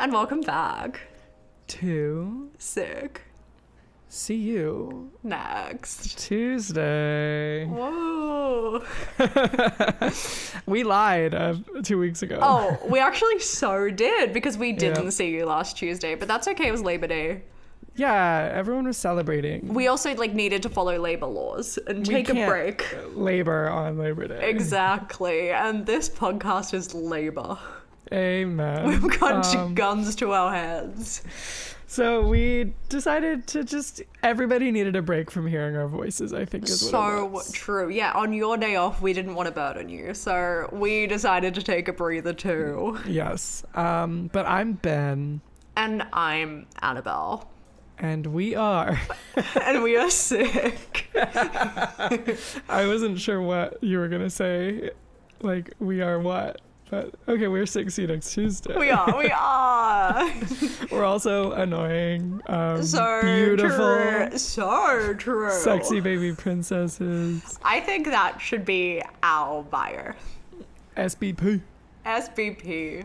and welcome back to Sick. See You Next Tuesday. Whoa. We lied 2 weeks ago. Oh, we actually so did because we didn't Yep. see you last Tuesday, but that's okay. It was Labor Day. Yeah, everyone was celebrating. We also needed to follow labor laws and take a break. Labor on Labor Day. Exactly. And this podcast is labor. Amen. We've got guns to our heads. So we decided to everybody needed a break from hearing our voices, I think is what it was. So true. Yeah, on your day off, we didn't want to burden you. So we decided to take a breather too. Yes. But I'm Ben. And I'm Annabelle. And we are. And we are sick. I wasn't sure what you were going to say. We are what? But okay, we're 60 next Tuesday. We are. We're also annoying, So beautiful, true. So true. sexy baby princesses. I think that should be our bio. SBP. SBP.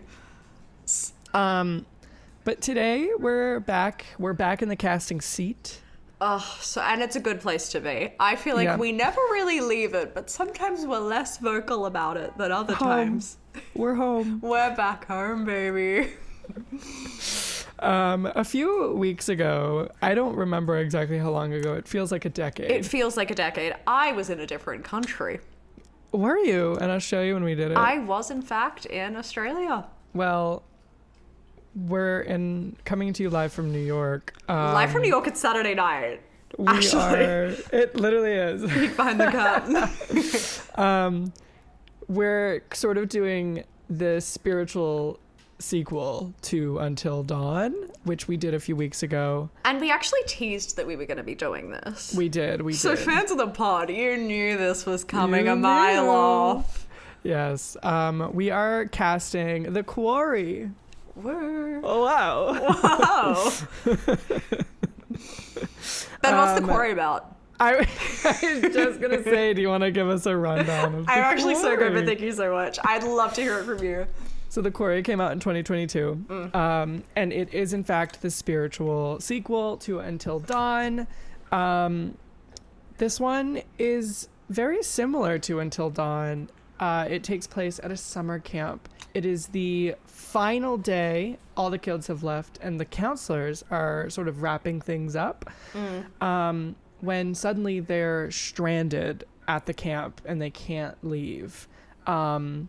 But today we're back. We're back in the casting seat. And it's a good place to be. I feel like we never really leave it, but sometimes we're less vocal about it than other times. We're home. We're back home, baby. A few weeks ago, I don't remember exactly how long ago. It feels like a decade. It feels like a decade. I was in a different country. Were you? And I'll show you when we did it. I was, in fact, in Australia. Well, we're coming to you live from New York. Live from New York, it's Saturday night. It literally is. Peek behind the curtain. We're sort of doing the spiritual sequel to Until Dawn, which we did a few weeks ago. And we actually teased that we were going to be doing this. We did. So fans of the pod, you knew this was coming a mile off. Yes. We are casting the Quarry. Whoa. Oh, wow. Wow. Ben, what's the Quarry about? I was just going to say, do you want to give us a rundown of the I'm actually so good, Quarry? but thank you so much. I'd love to hear it from you. So the Quarry came out in 2022, and it is in fact the spiritual sequel to Until Dawn. This one is very similar to Until Dawn. It takes place at a summer camp. It is the final day. All the kids have left, and the counselors are sort of wrapping things up. When suddenly they're stranded at the camp and they can't leave. And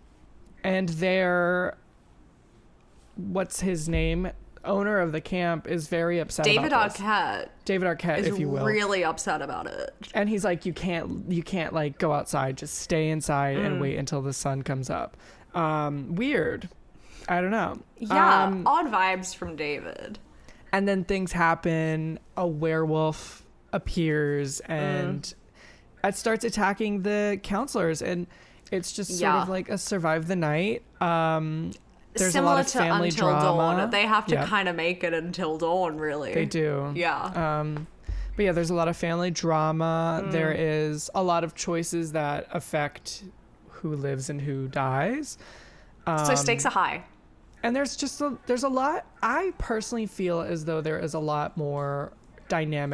what's his name? Owner of the camp is very upset about this. David Arquette, if you will. Is really upset about it. And he's like, you can't go outside. Just stay inside and wait until the sun comes up. Weird. I don't know. Yeah, odd vibes from David. And then things happen. A werewolf appears and it starts attacking the counselors, and it's just sort of like a survive the night. There's similar a lot of family to Until drama. Dawn. They have to kind of make it until dawn, really. They do. Yeah. But yeah, there's a lot of family drama. There is a lot of choices that affect who lives and who dies. So stakes are high. And there's a lot. I personally feel as though there is a lot more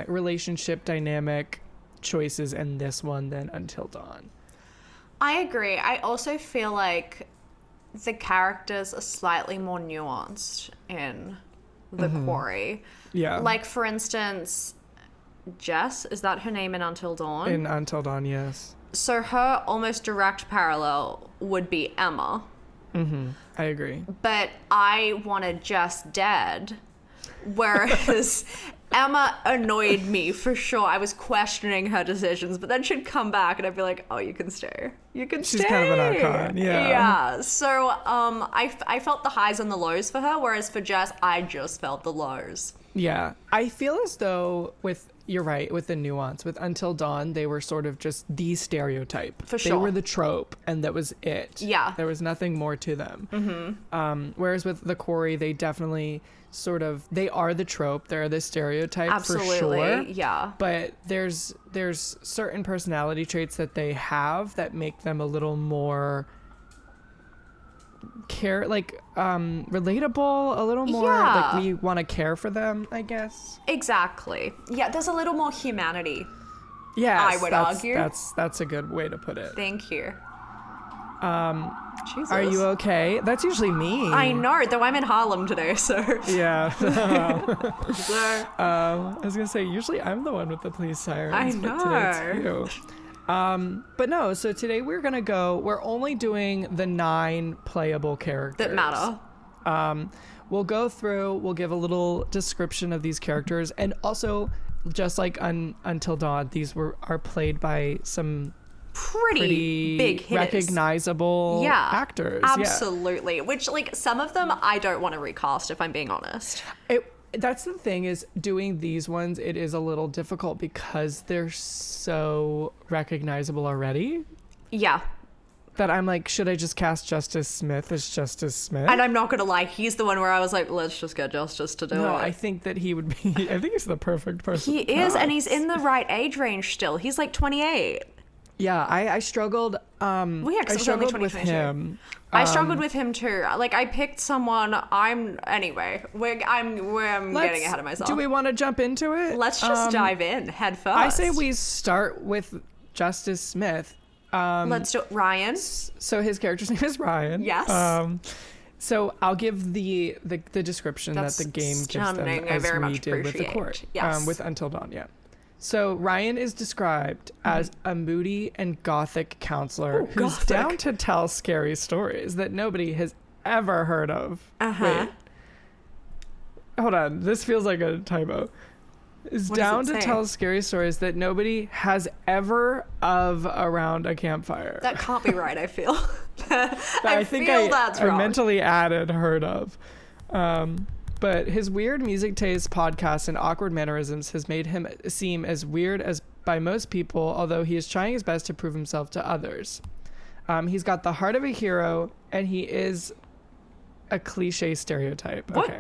relationship dynamic choices in this one than Until Dawn. I agree. I also feel like the characters are slightly more nuanced in the Quarry. Yeah. Like, for instance, Jess, is that her name in Until Dawn? In Until Dawn, yes. So her almost direct parallel would be Emma. I agree. But I wanted Jess dead, whereas Emma annoyed me for sure. I was questioning her decisions, but then she'd come back and I'd be like, oh, you can stay. You can stay. She's kind of an icon, yeah. Yeah. So I felt the highs and the lows for her, whereas for Jess, I just felt the lows. Yeah. I feel as though you're right, with the nuance. With Until Dawn, they were sort of just the stereotype. For sure. They were the trope, and that was it. Yeah. There was nothing more to them. Whereas with the Quarry, they definitely they are the trope. They're the stereotype. Absolutely. For sure. Yeah. But there's certain personality traits that they have that make them a little more relatable, a little more Yeah. like we want to care for them, I guess. Exactly. Yeah, there's a little more humanity. Yes, I would argue. That's a good way to put it. Thank you. Jesus. Are you okay? That's usually me. I know, though I'm in Harlem today, so. Yeah. So, I was gonna say usually I'm the one with the police sirens. I But today it's know. you. But no. So today we're only doing the 9 playable characters that matter. We'll go through. We'll give a little description of these characters, and also just like Until Dawn, these are played by some Pretty big hitters. recognizable actors. Absolutely. Yeah. Which, like, some of them I don't want to recast, if I'm being honest. That's the thing, is doing these ones, it is a little difficult because they're so recognizable already. Yeah. That I'm like, should I just cast Justice Smith as Justice Smith? And I'm not going to lie, he's the one where I was like, let's just get Justice to do it. No, I think that he would be, I think he's the perfect person. He to is, and cast. he's in the right age range still. He's like 28. Yeah, I struggled. Well, yeah, 'cause I it was only struggled with 2022. him. I struggled with him too. Like, I picked someone. Anyway. I'm getting ahead of myself. Do we want to jump into it? Let's just dive in head first. I say we start with Justice Smith. Let's do it. Ryan. So his character's name is Ryan. Yes. So I'll give the description That's that the game gives them, stunning. I as very we much did with the appreciate. court. Yes. With Until Dawn. Yeah. So Ryan is described as a moody and gothic counselor who's gothic. down to tell scary stories that nobody has ever heard of. Wait. Hold on. This feels like a typo. Is What down does it to say? tell scary stories that nobody has ever of around a campfire. That can't be right, I feel. I think feel that's wrong. I mentally added heard of. But his weird music taste, podcasts, and awkward mannerisms has made him seem as weird as by most people, although he is trying his best to prove himself to others. He's got the heart of a hero, and he is a cliche stereotype. What? Okay.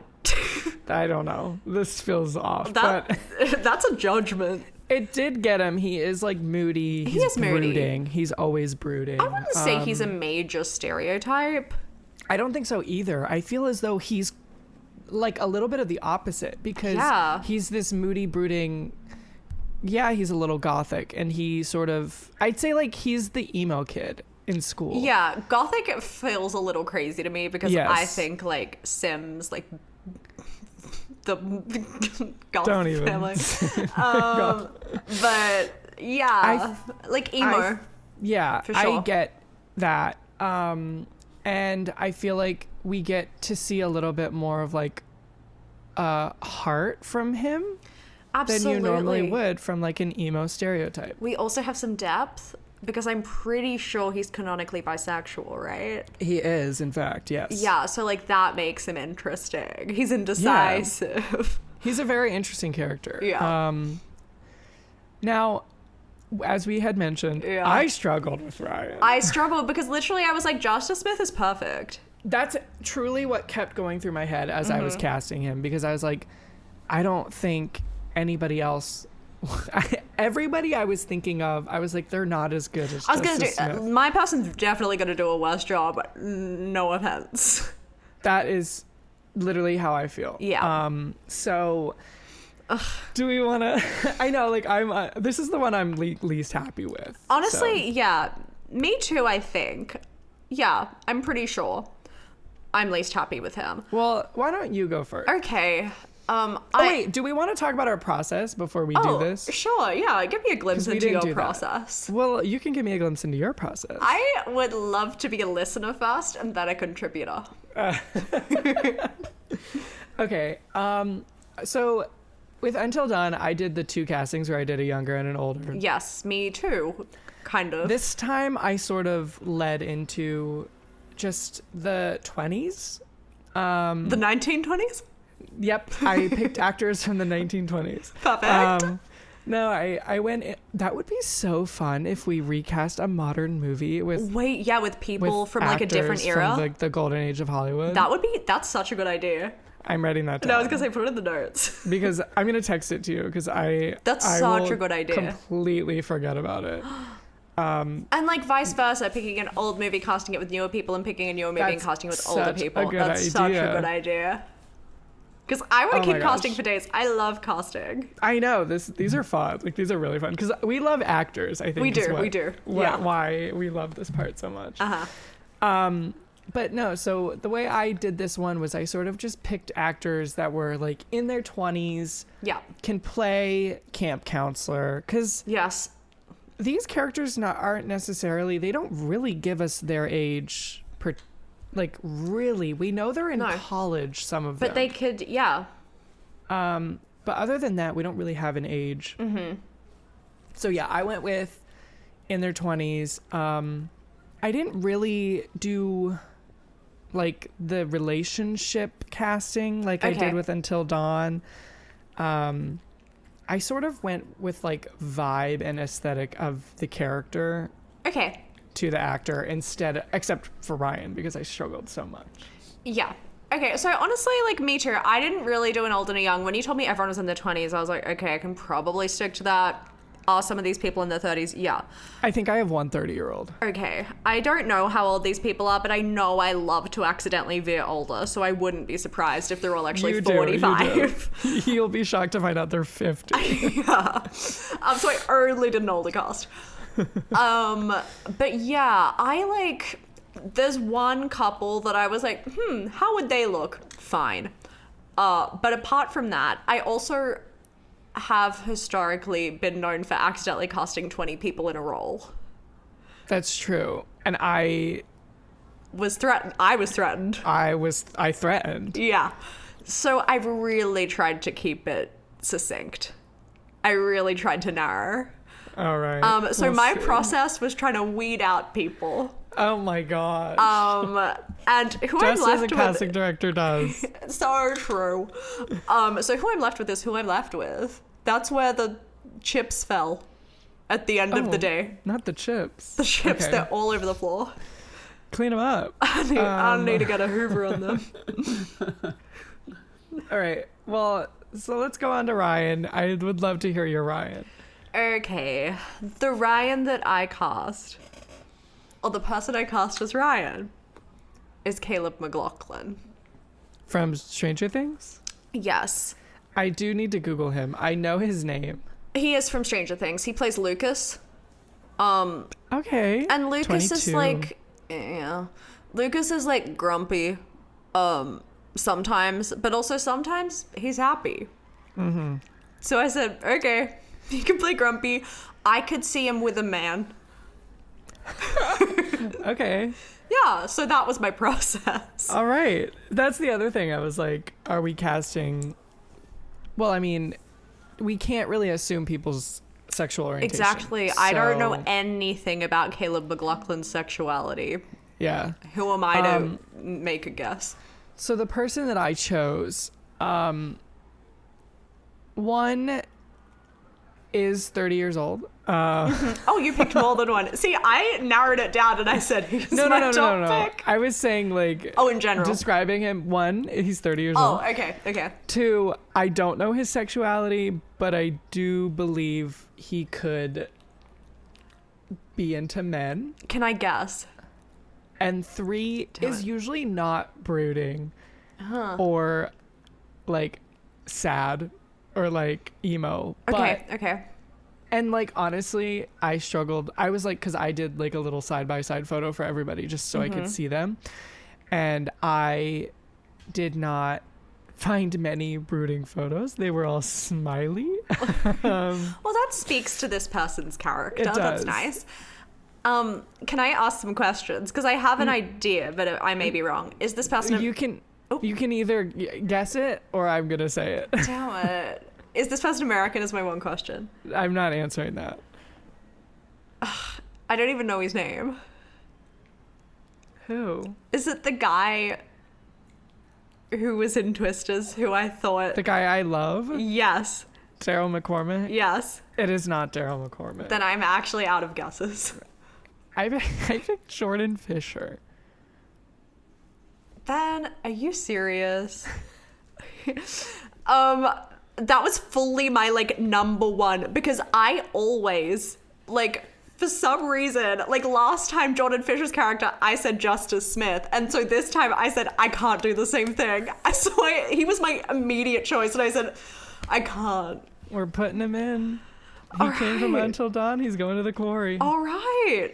I don't know. This feels off. That, but that's a judgment. it did get him. He is like moody. He He's is moody. brooding. He's always brooding. I wouldn't say he's a major stereotype. I don't think so either. I feel as though he's like a little bit of the opposite because Yeah. he's this moody, brooding. Yeah, he's a little gothic, and he sort of, I'd say like he's the emo kid in school. Yeah, Gothic feels a little crazy to me because Yes. I think like Sims, like the Goth Don't even. family. But yeah, like emo. Yeah, For sure. I get that. And I feel like we get to see a little bit more of like heart from him Absolutely. than you normally would from like an emo stereotype. We also have some depth because I'm pretty sure he's canonically bisexual, right? He is, in fact, yes. Yeah, so like that makes him interesting. He's indecisive. He's a very interesting character. Yeah. Now, as we had mentioned, Yeah. I struggled with Ryan. I struggled because literally I was like, Justice Smith is perfect. That's truly what kept going through my head as I was casting him, because I was like, I don't think anybody else, everybody I was thinking of, I was like, they're not as good as I was Justice gonna do Smith. my person's definitely gonna do a worse job. No offense. That is literally how I feel. Yeah. So do we want to? I know, like I'm. This is the one I'm least happy with. Honestly, yeah, me too. I think. Yeah, I'm pretty sure. I'm least happy with him. Well, why don't you go first? Okay. Wait, do we want to talk about our process before we do this? Sure. Yeah, give me a glimpse 'Cause we into didn't your do that. process. Well, you can give me a glimpse into your process. I would love to be a listener first and then a contributor. Okay. So with Until Dawn, I did the 2 castings where I did a younger and an older. Yes, me too. Kind of. This time I sort of led into just the 20s. The 1920s? Yep, I picked actors from the 1920s. Perfect. No, I went. That would be so fun if we recast a modern movie with Wait, yeah, with people from like a actors different era. from the golden age of Hollywood. That's such a good idea. I'm writing that down. No, I was gonna say put it in the notes. because I'm gonna text it to you because That's I such will a good idea. Completely forget about it. And like vice versa, picking an old movie, casting it with newer people, and picking a newer movie and casting it with older people. That's such a good idea. Because I want to keep casting for days. I love casting. I know these are fun. Like these are really fun because we love actors. I think we do. Why we love this part so much. But no, so the way I did this one was I sort of just picked actors that were like in their 20s. Yeah. Can play camp counselor because yes, these characters aren't necessarily. They don't really give us their age. Like really, we know they're in college, some of them. But they could, yeah. But other than that, we don't really have an age. So yeah, I went with in their 20s. I didn't really do like the relationship casting like I did with Until Dawn. I sort of went with like vibe and aesthetic of the character. Okay. To the actor except for Ryan because I struggled so much. Yeah. Okay, so honestly, like me too. I didn't really do an old and a young. When you told me everyone was in their 20s, I was like, okay, I can probably stick to that. Are some of these people in their 30s? Yeah. I think I have one 30-year-old. Okay. I don't know how old these people are, but I know I love to accidentally veer older, so I wouldn't be surprised if they're all actually 45. You'll be shocked to find out they're 50. Yeah. So I only did an older cast. But yeah, there's one couple that I was like, how would they look? Fine. But apart from that, I also have historically been known for accidentally casting 20 people in a role. That's true. And I was threatened. I threatened. Yeah. So I've really tried to keep it succinct. I really tried to narrow. All right. So my process was trying to weed out people. Oh my gosh. And who Just I'm left as a with, casting director does. So true. So who I'm left with is who I'm left with. That's where the chips fell at the end of the day. Not the chips. The chips, they're all over the floor. Clean them up. I need to get a Hoover on them. All right. Well, so let's go on to Ryan. I would love to hear your Ryan. Okay. The Ryan that I cast, or the person I cast as Ryan, is Caleb McLaughlin. From Stranger Things? Yes. I do need to Google him. I know his name. He is from Stranger Things. He plays Lucas. Okay. And Lucas 22. is like, yeah. Lucas is like grumpy, sometimes, but also sometimes he's happy. Mm-hmm. So I said, okay, he can play grumpy. I could see him with a man. Okay. Yeah, so that was my process. All right. That's the other thing. I was like, are we casting... Well, I mean, we can't really assume people's sexual orientation. Exactly. So... I don't know anything about Caleb McLaughlin's sexuality. Yeah. Who am I to make a guess? So the person that I chose, one is 30 years old. Oh, you picked more than one. See, I narrowed it down and I said he's no. pick. I was saying like... Oh, in general. Describing him. One, he's 30 years old. Oh, okay. Two, I don't know his sexuality, but I do believe he could be into men. Can I guess? And three is usually not brooding or like sad or like emo. Okay. And like honestly, I struggled. I was like, because I did like a little side-by-side photo for everybody just so I could see them. And I did not find many brooding photos. They were all smiley. Well, that speaks to this person's character. It does. That's nice. Can I ask some questions? Because I have an idea, but I may be wrong. Is this person... You can either guess it or I'm going to say it. Damn it. Is this person American is my one question. I'm not answering that. I don't even know his name. Who? Is it the guy who was in Twisters who I thought... The guy I love? Yes. Daryl McCormick? Yes. It is not Daryl McCormick. Then I'm actually out of guesses. I picked Jordan Fisher. Ben, are you serious? That was fully my like number one because I always like for some reason, like last time Jordan Fisher's character, I said Justice Smith. And so this time I said, I can't do the same thing. So he was my immediate choice. And I said, I can't. We're putting him in. He came from Until Dawn. He's going to the Quarry. All right.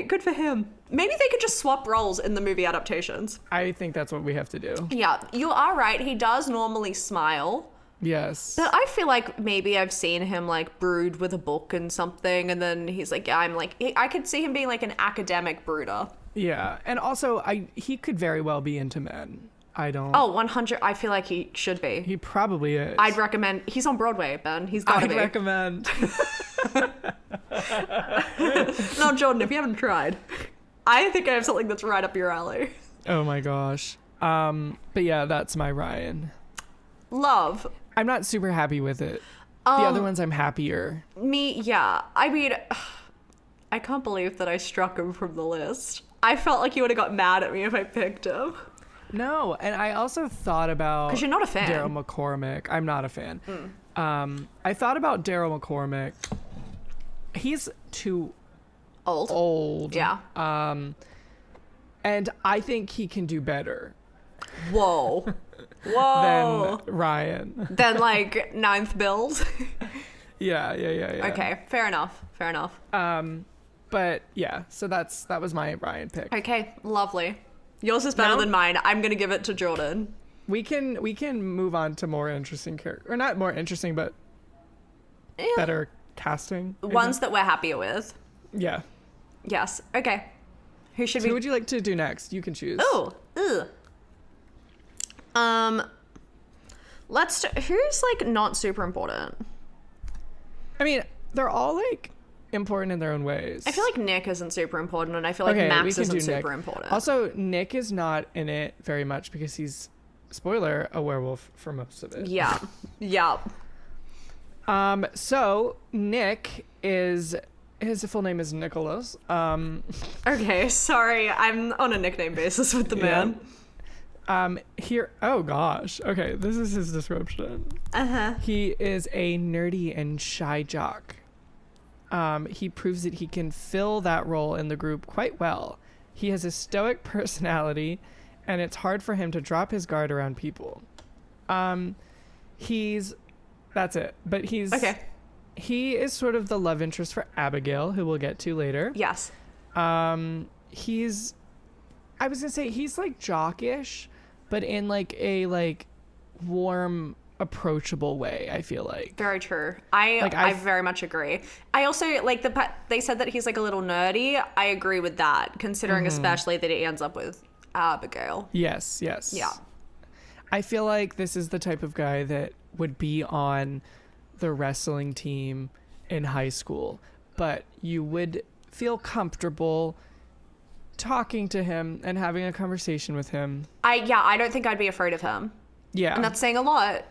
Good for him. Maybe they could just swap roles in the movie adaptations. I think that's what we have to do. Yeah, you are right. He does normally smile. Yes. But I feel like maybe I've seen him like brood with a book and something, and then he's like, yeah, I'm like, I could see him being like an academic brooder. Yeah, and also he could very well be into men. I don't. Oh, 100. I feel like he should be. He probably is. I'd recommend. He's on Broadway, Ben. He's got to be. I'd recommend. No, Jordan, if you haven't tried, I think I have something that's right up your alley. Oh my gosh. But yeah, that's my Ryan. Love. I'm not super happy with it. The other ones I'm happier. Me, yeah. I mean, I can't believe that I struck him from the list. I felt like you would have got mad at me if I picked him. No, and I also thought about... Because you're not a fan. Daryl McCormick. I'm not a fan. I thought about Daryl McCormick. He's too old. Yeah. And I think he can do better. Whoa. Than Ryan. Than like ninth build. Yeah. Okay, fair enough. But yeah, so that was my Ryan pick. Okay, lovely. Yours is better than mine. I'm gonna give it to Jordan. We can move on to more interesting character, or not more interesting, but better casting. Ones that we're happier with. Yeah. Yes. Okay. Who would you like to do next? You can choose. Oh. Who's like not super important? I mean, they're all like important in their own ways. I feel like Nick isn't super important, and I feel like Max isn't super important. Also, Nick is not in it very much because he's, spoiler, a werewolf for most of it. Yeah. So Nick is, his full name is Nicholas. Okay, sorry, I'm on a nickname basis with the man. Oh gosh. Okay, this is his description. He is a nerdy and shy jock. He proves that he can fill that role in the group quite well. He has a stoic personality, and it's hard for him to drop his guard around people. That's it. But he is sort of the love interest for Abigail, who we'll get to later. Yes. I was gonna say he's like jockish, but in like a like warm, approachable way. I feel like very true. I very much agree. I also like they said that he's like a little nerdy. I agree with that, considering especially that he ends up with Abigail. Yes. Yeah. I feel like this is the type of guy that would be on the wrestling team in high school, but you would feel comfortable talking to him and having a conversation with him. I don't think I'd be afraid of him. Yeah. And that's saying a lot.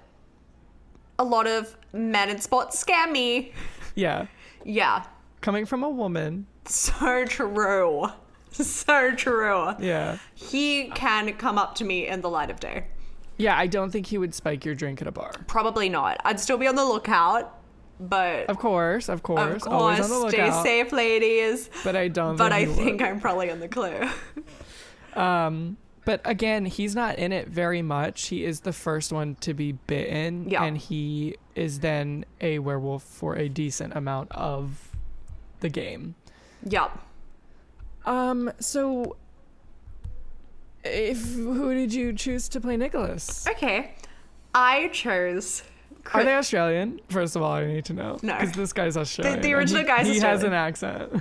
A lot of men in sports scare me. Yeah. Yeah. Coming from a woman. So true. So true. Yeah. He can come up to me in the light of day. Yeah, I don't think he would spike your drink at a bar. Probably not. I'd still be on the lookout, but... Of course. Always on the lookout. Stay safe, ladies. But I don't But I think I'm probably in the clear. But again, he's not in it very much. He is the first one to be bitten. Yeah. And he is then a werewolf for a decent amount of the game. Yep. So... who did you choose to play Nicholas? Okay. I chose... Are they Australian? First of all, I need to know. No. Because this guy's Australian. The original guy's Australian. He has an accent.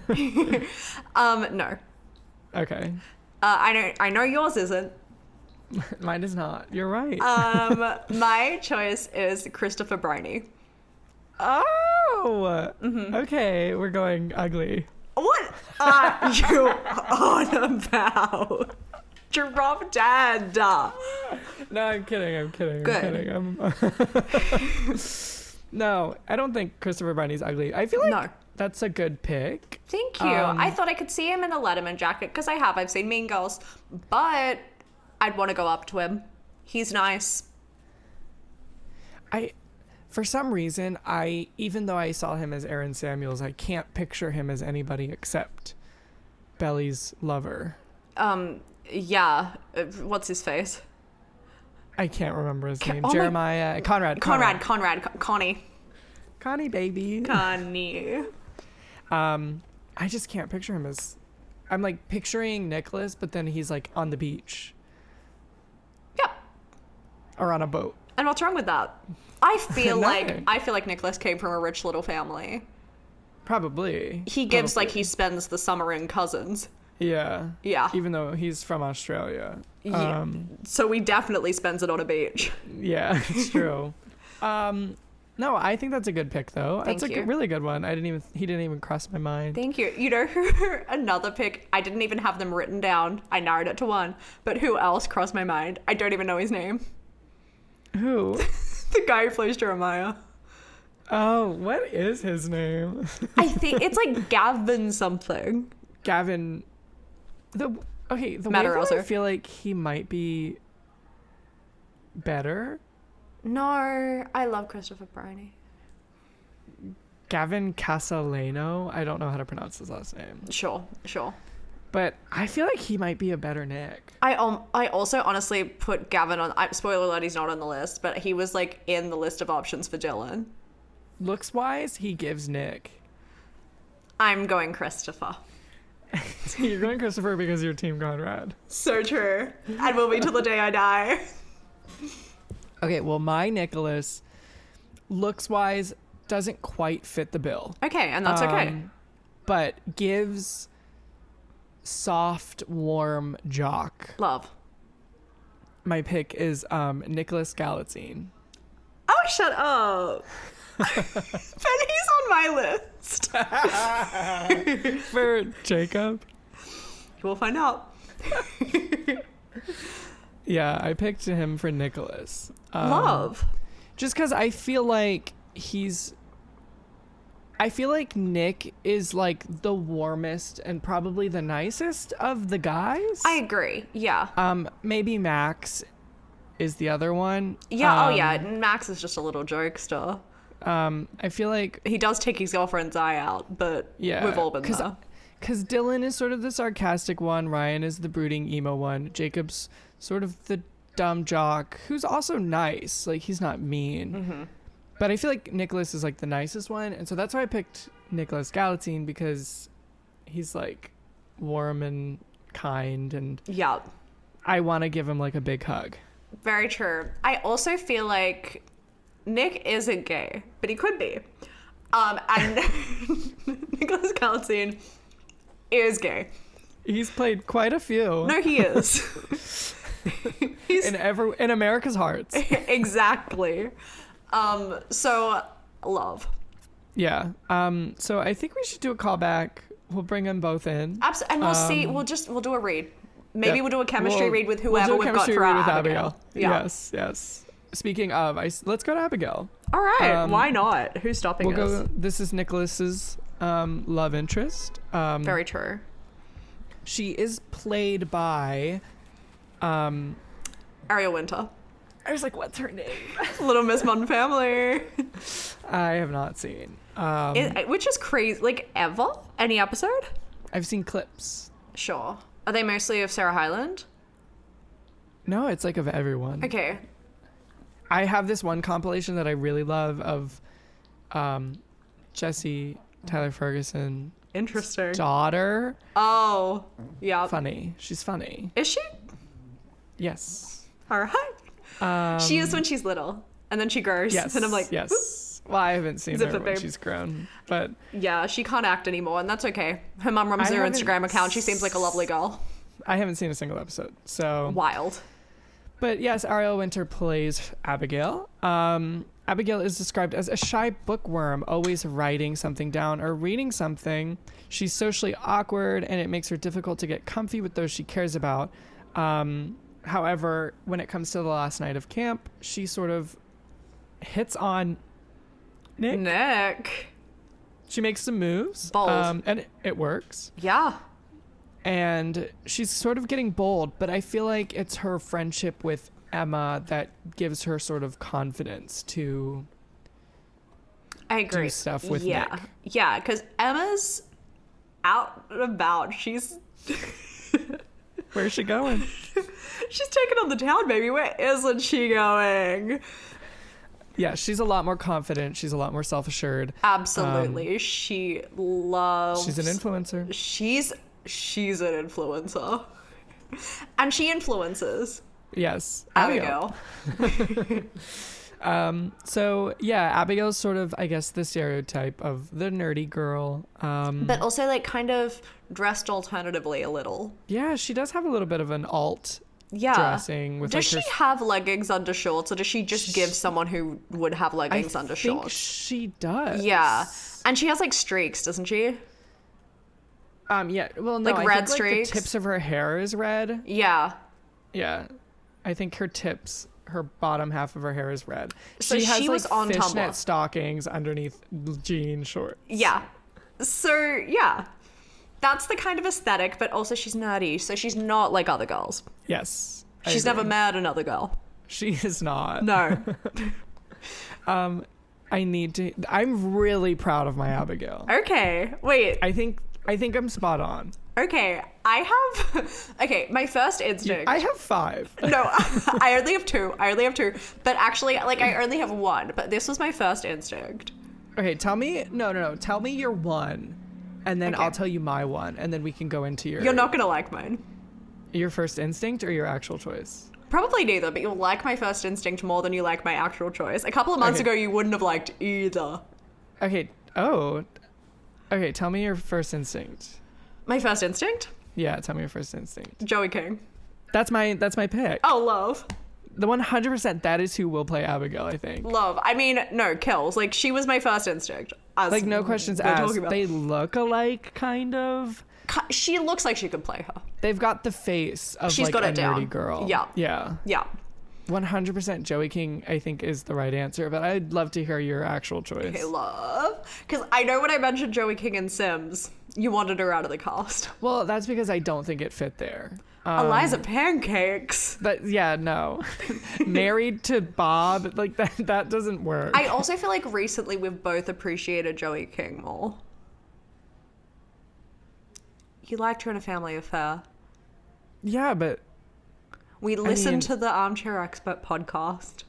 No. Okay. I know yours isn't. Mine is not. You're right. My choice is Christopher Briney. Oh! Mm-hmm. Okay, we're going ugly. What are you on about? Drop dead. No, I'm kidding. Good. No, I don't think Christopher Briney's ugly. I feel like that's a good pick. Thank you. I thought I could see him in a Letterman jacket because I've seen Mean Girls, but I'd want to go up to him. He's nice. For some reason, even though I saw him as Aaron Samuels, I can't picture him as anybody except Belly's lover. Yeah. What's his face? I can't remember his name. Oh my- Jeremiah. Conrad. Connie. Connie, baby. Connie. I just can't picture him as... I'm like picturing Nicholas, but then he's like on the beach. Yep. Or on a boat. And what's wrong with that? I feel No. like Nicholas came from a rich little family. Probably. He gives like he spends the summer in Cousins. Yeah. Yeah. Even though he's from Australia. Yeah. So he definitely spends it on a beach. Yeah, it's true. No, I think that's a good pick though. Thank That's you. a really good one. He didn't even cross my mind. Thank you. You know, another pick, I didn't even have them written down. I narrowed it to one. But who else crossed my mind? I don't even know his name. Who? The guy who plays Jeremiah. Oh, what is his name? I think it's like Gavin something. Gavin. The way that Matarazzo. I feel like he might be better. No, I love Christopher Briney. Gavin Casaleno. I don't know how to pronounce his last name. Sure. But I feel like he might be a better Nick. I also honestly put Gavin on. Spoiler alert, he's not on the list, but he was like in the list of options for Dylan. Looks wise, he gives Nick. I'm going Christopher. You're going Christopher because you're Team Conrad. So true. And will be till the day I die. Okay, well, my Nicholas, looks wise, doesn't quite fit the bill. Okay, and that's okay. But gives soft, warm jock. Love. My pick is Nicholas Galatzine. Oh, shut up. Penny's on my list. For Jacob? We'll find out. Yeah, I picked him for Nicholas. Love. Just because I feel like Nick is like the warmest and probably the nicest of the guys. I agree. Yeah. Maybe Max is the other one. Yeah. Yeah. Max is just a little jokester. I feel like He does take his girlfriend's eye out, but yeah, we've all been there. Because Dylan is sort of the sarcastic one, Ryan is the brooding emo one, Jacob's sort of the dumb jock who's also nice, like he's not mean. Mm-hmm. But I feel like Nicholas is like the nicest one, and so that's why I picked Nicholas Galatzine, because he's like warm and kind, and Yeah. I want to give him like a big hug. Very true. I also feel like Nick isn't gay, but he could be. And Nicholas Galatzine is gay. He's played quite a few. No, he is. He's in America's hearts. exactly. So love. Yeah. So I think we should do a callback. We'll bring them both in. Absolutely. And we'll see. We'll do a read. Maybe Yeah. we'll do a chemistry read with whoever we'll do a we've got chemistry for read our with Abigail. Yeah. Yes. Speaking of, let's go to Abigail. All right. Why not? Who's stopping We'll us? go. This is Nicholas's love interest. Very true. She is played by. Ariel Winter. I was like, what's her name? Little Miss Modern Family. I have not seen. Which is crazy. Like, ever? Any episode? I've seen clips. Sure. Are they mostly of Sarah Hyland? No, it's like of everyone. Okay. I have this one compilation that I really love of Jesse Tyler Ferguson Interesting. daughter. Oh, yeah. Funny. She's funny. Is she? Yes. All right. She is when she's little, and then she grows. Yes. And I'm like, yes. Whoop. Well, I haven't seen Zip her it, when babe. she's grown, but Yeah, she can't act anymore, and that's okay. Her mum runs I her haven't Instagram account. She seems like a lovely girl. I haven't seen a single episode. So, Wild. but yes, Ariel Winter plays Abigail. Abigail is described as a shy bookworm, always writing something down or reading something. She's socially awkward, and it makes her difficult to get comfy with those she cares about. However, when it comes to the last night of camp, she sort of hits on Nick. She makes some moves. Bold. And it works. Yeah. And she's sort of getting bold, but I feel like it's her friendship with Emma that gives her sort of confidence to I agree. do stuff with yeah. Nick. Yeah, because Emma's out and about. She's Where's she going? she's taking on the town, baby. Where isn't she going? Yeah, she's a lot more confident. She's a lot more self-assured. Absolutely. She loves... She's an influencer. She's an influencer. And she influences. Yes. Abigail. So yeah, Abigail's sort of, I guess, the stereotype of the nerdy girl. But also like kind of dressed alternatively a little. Yeah, she does have a little bit of an alt Yeah. dressing with Does like she have leggings under shorts, or does she just give someone who would have leggings under I think shorts? she does. Yeah. And she has like streaks, doesn't she? Yeah. Well, no, Like I red think, streaks? the tips of her hair is red. Yeah. Yeah. I think her bottom half of her hair is red. So she has she was like on fishnet Tumblr. stockings underneath jean shorts. Yeah. So, yeah. That's the kind of aesthetic, but also she's nerdy, so she's not like other girls. Yes. I She's agree. never met another girl. She is not. No. I'm really proud of my Abigail. Okay. Wait. I think I'm spot on. Okay. Okay, my first instinct. I have 5. No, I only have 2. But actually, like, I only have 1. But this was my first instinct. Okay, tell me. No. Tell me your 1, and then Okay. I'll tell you my 1, and then we can go into You're not gonna like mine. your first instinct or your actual choice. Probably neither, but you'll like my first instinct more than you like my actual choice. A couple of months Okay. ago, you wouldn't have liked either. Okay. Oh. Okay. Tell me your first instinct. My first instinct? Yeah. Tell me your first instinct. Joey King. That's my pick. Oh, love. The 100%. That is who will play Abigail. I think. Love. I mean, no, kills. Like, she was my first instinct. As Like no questions we're asked. talking about. They look alike, kind of. She looks like she could play her. They've got the face of She's like got a it down. nerdy girl. Yeah. Yeah. Yeah. 100% Joey King, I think, is the right answer, but I'd love to hear your actual choice. Okay, love. Because I know when I mentioned Joey King and Sims, you wanted her out of the cast. Well, that's because I don't think it fit there. Eliza Pancakes. But yeah, no. Married to Bob, like that doesn't work. I also feel like recently we've both appreciated Joey King more. You liked her in A Family Affair. Yeah, but We listened mean- to the Armchair Expert podcast.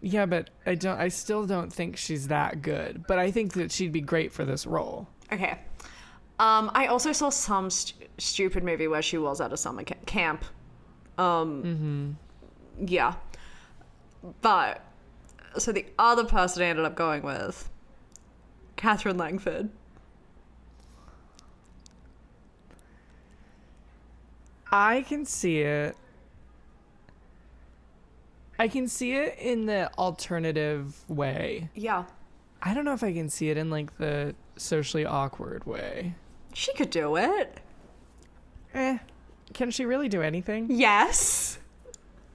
I still don't think she's that good. But I think that she'd be great for this role. Okay. I also saw some stupid movie where she was at a summer camp. Yeah. But, so the other person I ended up going with, Catherine Langford. I can see it. I can see it in the alternative way. Yeah. I don't know if I can see it in like the socially awkward way. She could do it. Can she really do anything? Yes.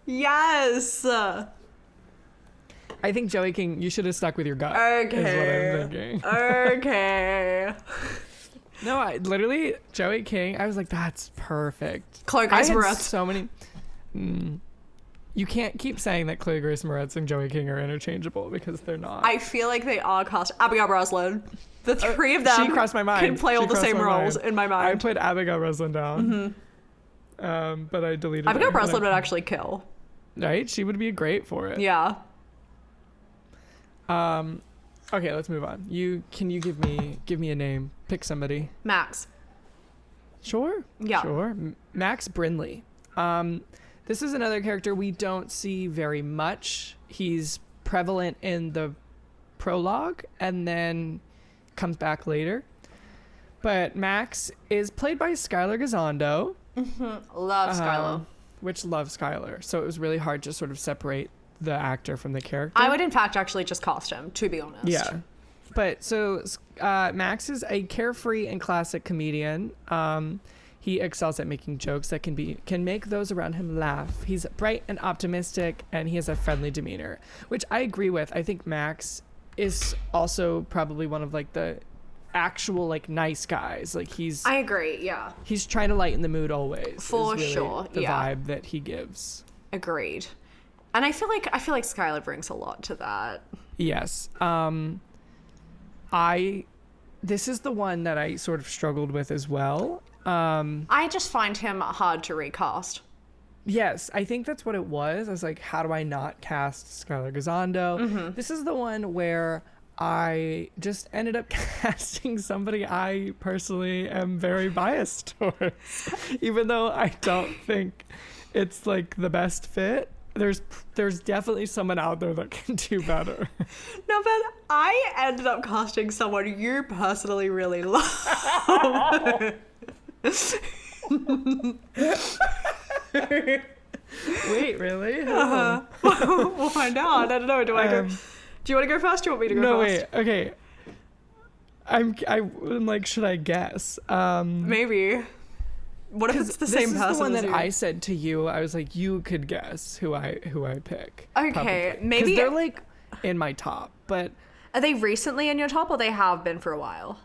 Yes. I think Joey King, you should have stuck with your gut. Okay. Is what I'm thinking. Okay. No, I literally Joey King. I was like, that's perfect. Chloe I Grace had Moretz. so many. You can't keep saying that Chloe Grace Moretz and Joey King are interchangeable because they're not. I feel like they are cast. Abigail Breslin. The three of them she crossed my mind. can play all She the crossed same my roles mind. in my I mind. put Abigail Breslin down. But I deleted Abigail her. Breslin would actually kill. Right? She would be great for it. Yeah. Okay, let's move on. Can you give me a name? Pick somebody. Max. Sure. Yeah. Sure. Max Brindley. This is another character we don't see very much. He's prevalent in the prologue and then comes back later. But Max is played by Skyler Gisondo. Love Skylar. Which loves Skyler. So it was really hard to sort of separate the actor from the character. I would, in fact, actually just cast him, to be honest. Yeah. But so Max is a carefree and classic comedian. He excels at making jokes that can make those around him laugh. He's bright and optimistic, and he has a friendly demeanor, which I agree with. I think Max is also probably one of like the actual like nice guys. Like I agree, yeah. he's trying to lighten the mood always. For is really sure, the yeah. vibe that he gives. This is the one that I sort of struggled with as well. I just find him hard to recast. Yes, I think that's what it was. I was like, how do I not cast Skyler Gisondo? Mm-hmm. This is the one where I just ended up casting somebody I personally am very biased towards. Even though I don't think it's like the best fit, there's definitely someone out there that can do better. No, but I ended up casting someone you personally really love. Wait, really? We'll find out. I don't know. Do you want to go first? Do you want me to go no, first? No, wait. Okay. I'm like, should I guess? Maybe. What if it's the same person? This is the one as that you? I said to you. I was like, you could guess who I pick. Okay, probably. maybe 'Cause they're like in my top, but are they recently in your top, or they have been for a while?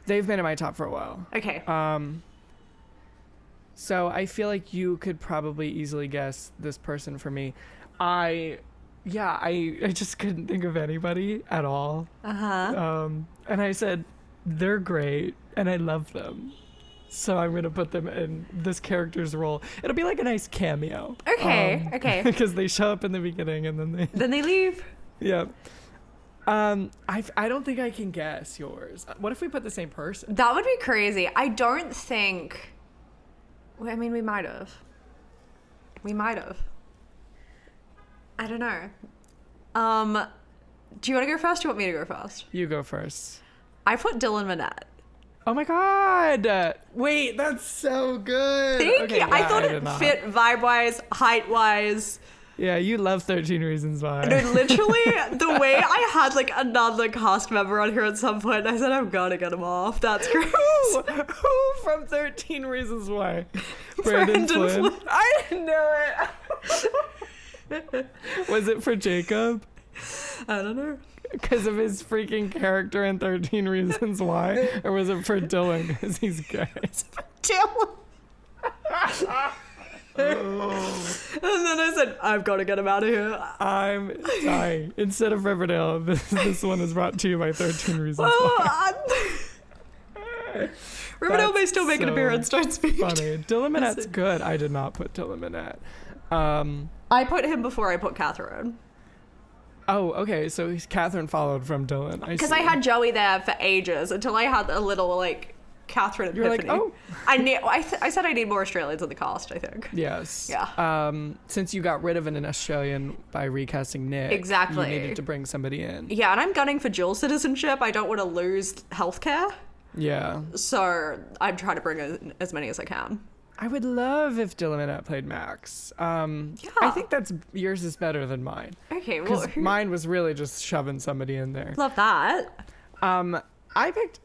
they've been in my top for a while. Okay. So I feel like you could probably easily guess this person for me. I just couldn't think of anybody at all. And I said, they're great and I love them. So I'm going to put them in this character's role. It'll be like a nice cameo. Okay. Because they show up in the beginning and then they leave. Yeah. I don't think I can guess yours. What if we put the same person? That would be crazy. I don't think... I mean, we might have. I don't know. Do you want to go first or do you want me to go first? You go first. I put Dylan Minnette. Oh my god! Wait, that's so good. Thank Okay, you. I yeah, thought did it not. fit vibe-wise, height-wise. Yeah, you love 13 Reasons Why. No, literally, the way I had like another cast member on here at some point, I said, I'm gonna get him off. That's great. Who from 13 Reasons Why? Brandon Flynn. I knew it. Was it for Jacob? I don't know. Because of his freaking character in 13 Reasons Why? Or was it for Dylan because he's gay? Dylan. And then I said, I've got to get him out of here. I'm dying. Instead of Riverdale, this one is brought to you by 13 Reasons Well, Why. Riverdale may still make an so appearance, don't speak. Funny. Dylan Minnette's good. I did not put Dylan Minnette. I put him before I put Catherine. Oh, okay. So Catherine followed from Dylan. Because I had Joey there for ages until I had a little, like, Catherine epiphany. You're like, oh. I said I need more Australians in the cast, I think. Yes. Yeah. Since you got rid of an Australian by recasting Nick, Exactly. you needed to bring somebody in. Yeah, and I'm gunning for dual citizenship. I don't want to lose healthcare. Yeah. So I'm trying to bring in as many as I can. I would love if Dylan Minnette played Max. I think yours is better than mine. Okay, well, Because mine was really just shoving somebody in there. love that. I picked...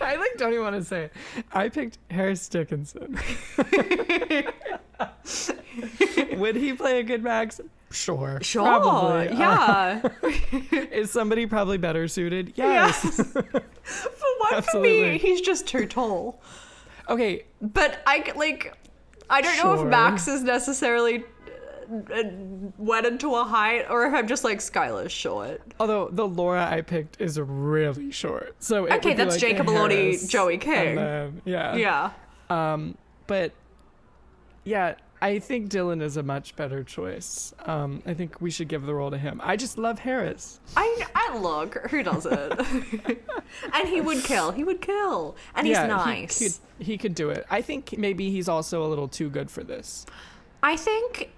I like don't even want to say it. I picked Harris Dickinson. Would he play a good Max? Sure. Probably. Yeah. Is somebody probably better suited? Yes. For one, Absolutely. for me, he's just too tall. Okay. But I don't know if Sure. Max is necessarily wedded to a height, or if I'm just like Skyler's short. Although the Laura I picked is really short, so it Okay, would be that's like Jacob a Elordi, Harris, Joey King. and then, yeah. But yeah, I think Dylan is a much better choice. I think we should give the role to him. I just love Harris. I look, who doesn't? And he would kill. And he's nice. He could do it. I think maybe he's also a little too good for this. I think,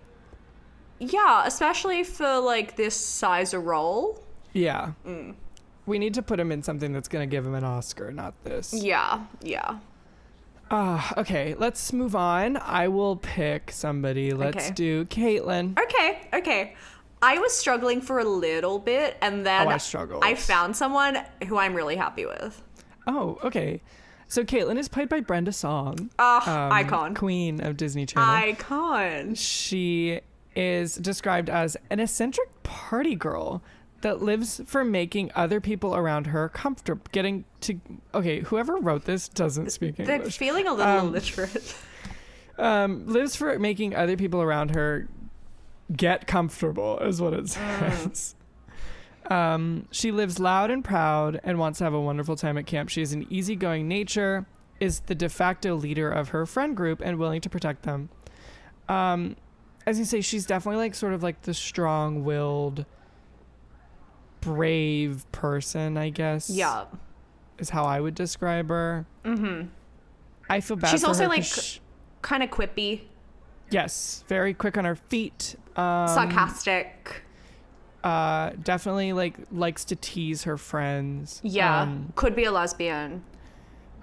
yeah, especially for like this size of role. Yeah. We need to put him in something that's going to give him an Oscar, not this. Yeah. Okay, let's move on. I will pick somebody. Let's do Caitlin. Okay. I was struggling for a little bit, and then I struggled. I found someone who I'm really happy with. Oh, okay. So Caitlin is played by Brenda Song. Icon. Queen of Disney Channel. Icon. She is described as an eccentric party girl that lives for making other people around her comfortable. Okay, whoever wrote this doesn't speak English. They're feeling a little illiterate. Lives for making other people around her get comfortable, is what it says. She lives loud and proud and wants to have a wonderful time at camp. She has an easygoing nature, is the de facto leader of her friend group, and willing to protect them. As you say, she's definitely like sort of like the strong-willed, brave person, I guess. Yeah. Is how I would describe her. Mm-hmm. I feel bad She's for also her like kind of quippy. Yes, very quick on her feet. Sarcastic. Definitely like likes to tease her friends. Yeah, could be a lesbian.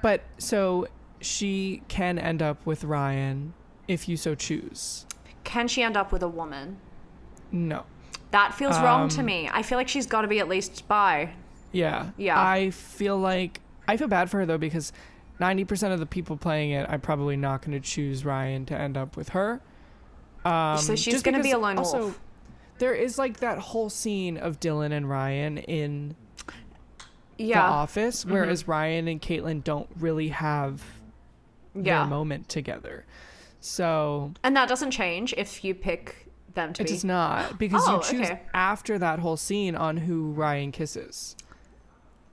But so she can end up with Ryan if you so choose. Can she end up with a woman? No. That feels wrong to me. I feel like she's got to be at least bi. Yeah. Yeah. I feel bad for her though, because 90% of the people playing it, I'm probably not going to choose Ryan to end up with her. So she's going to be a lone wolf. Also, there is like that whole scene of Dylan and Ryan in the office, whereas Ryan and Caitlin don't really have their moment together. So, and that doesn't change if you pick them to be. It does not, because you choose okay. after that whole scene on who Ryan kisses.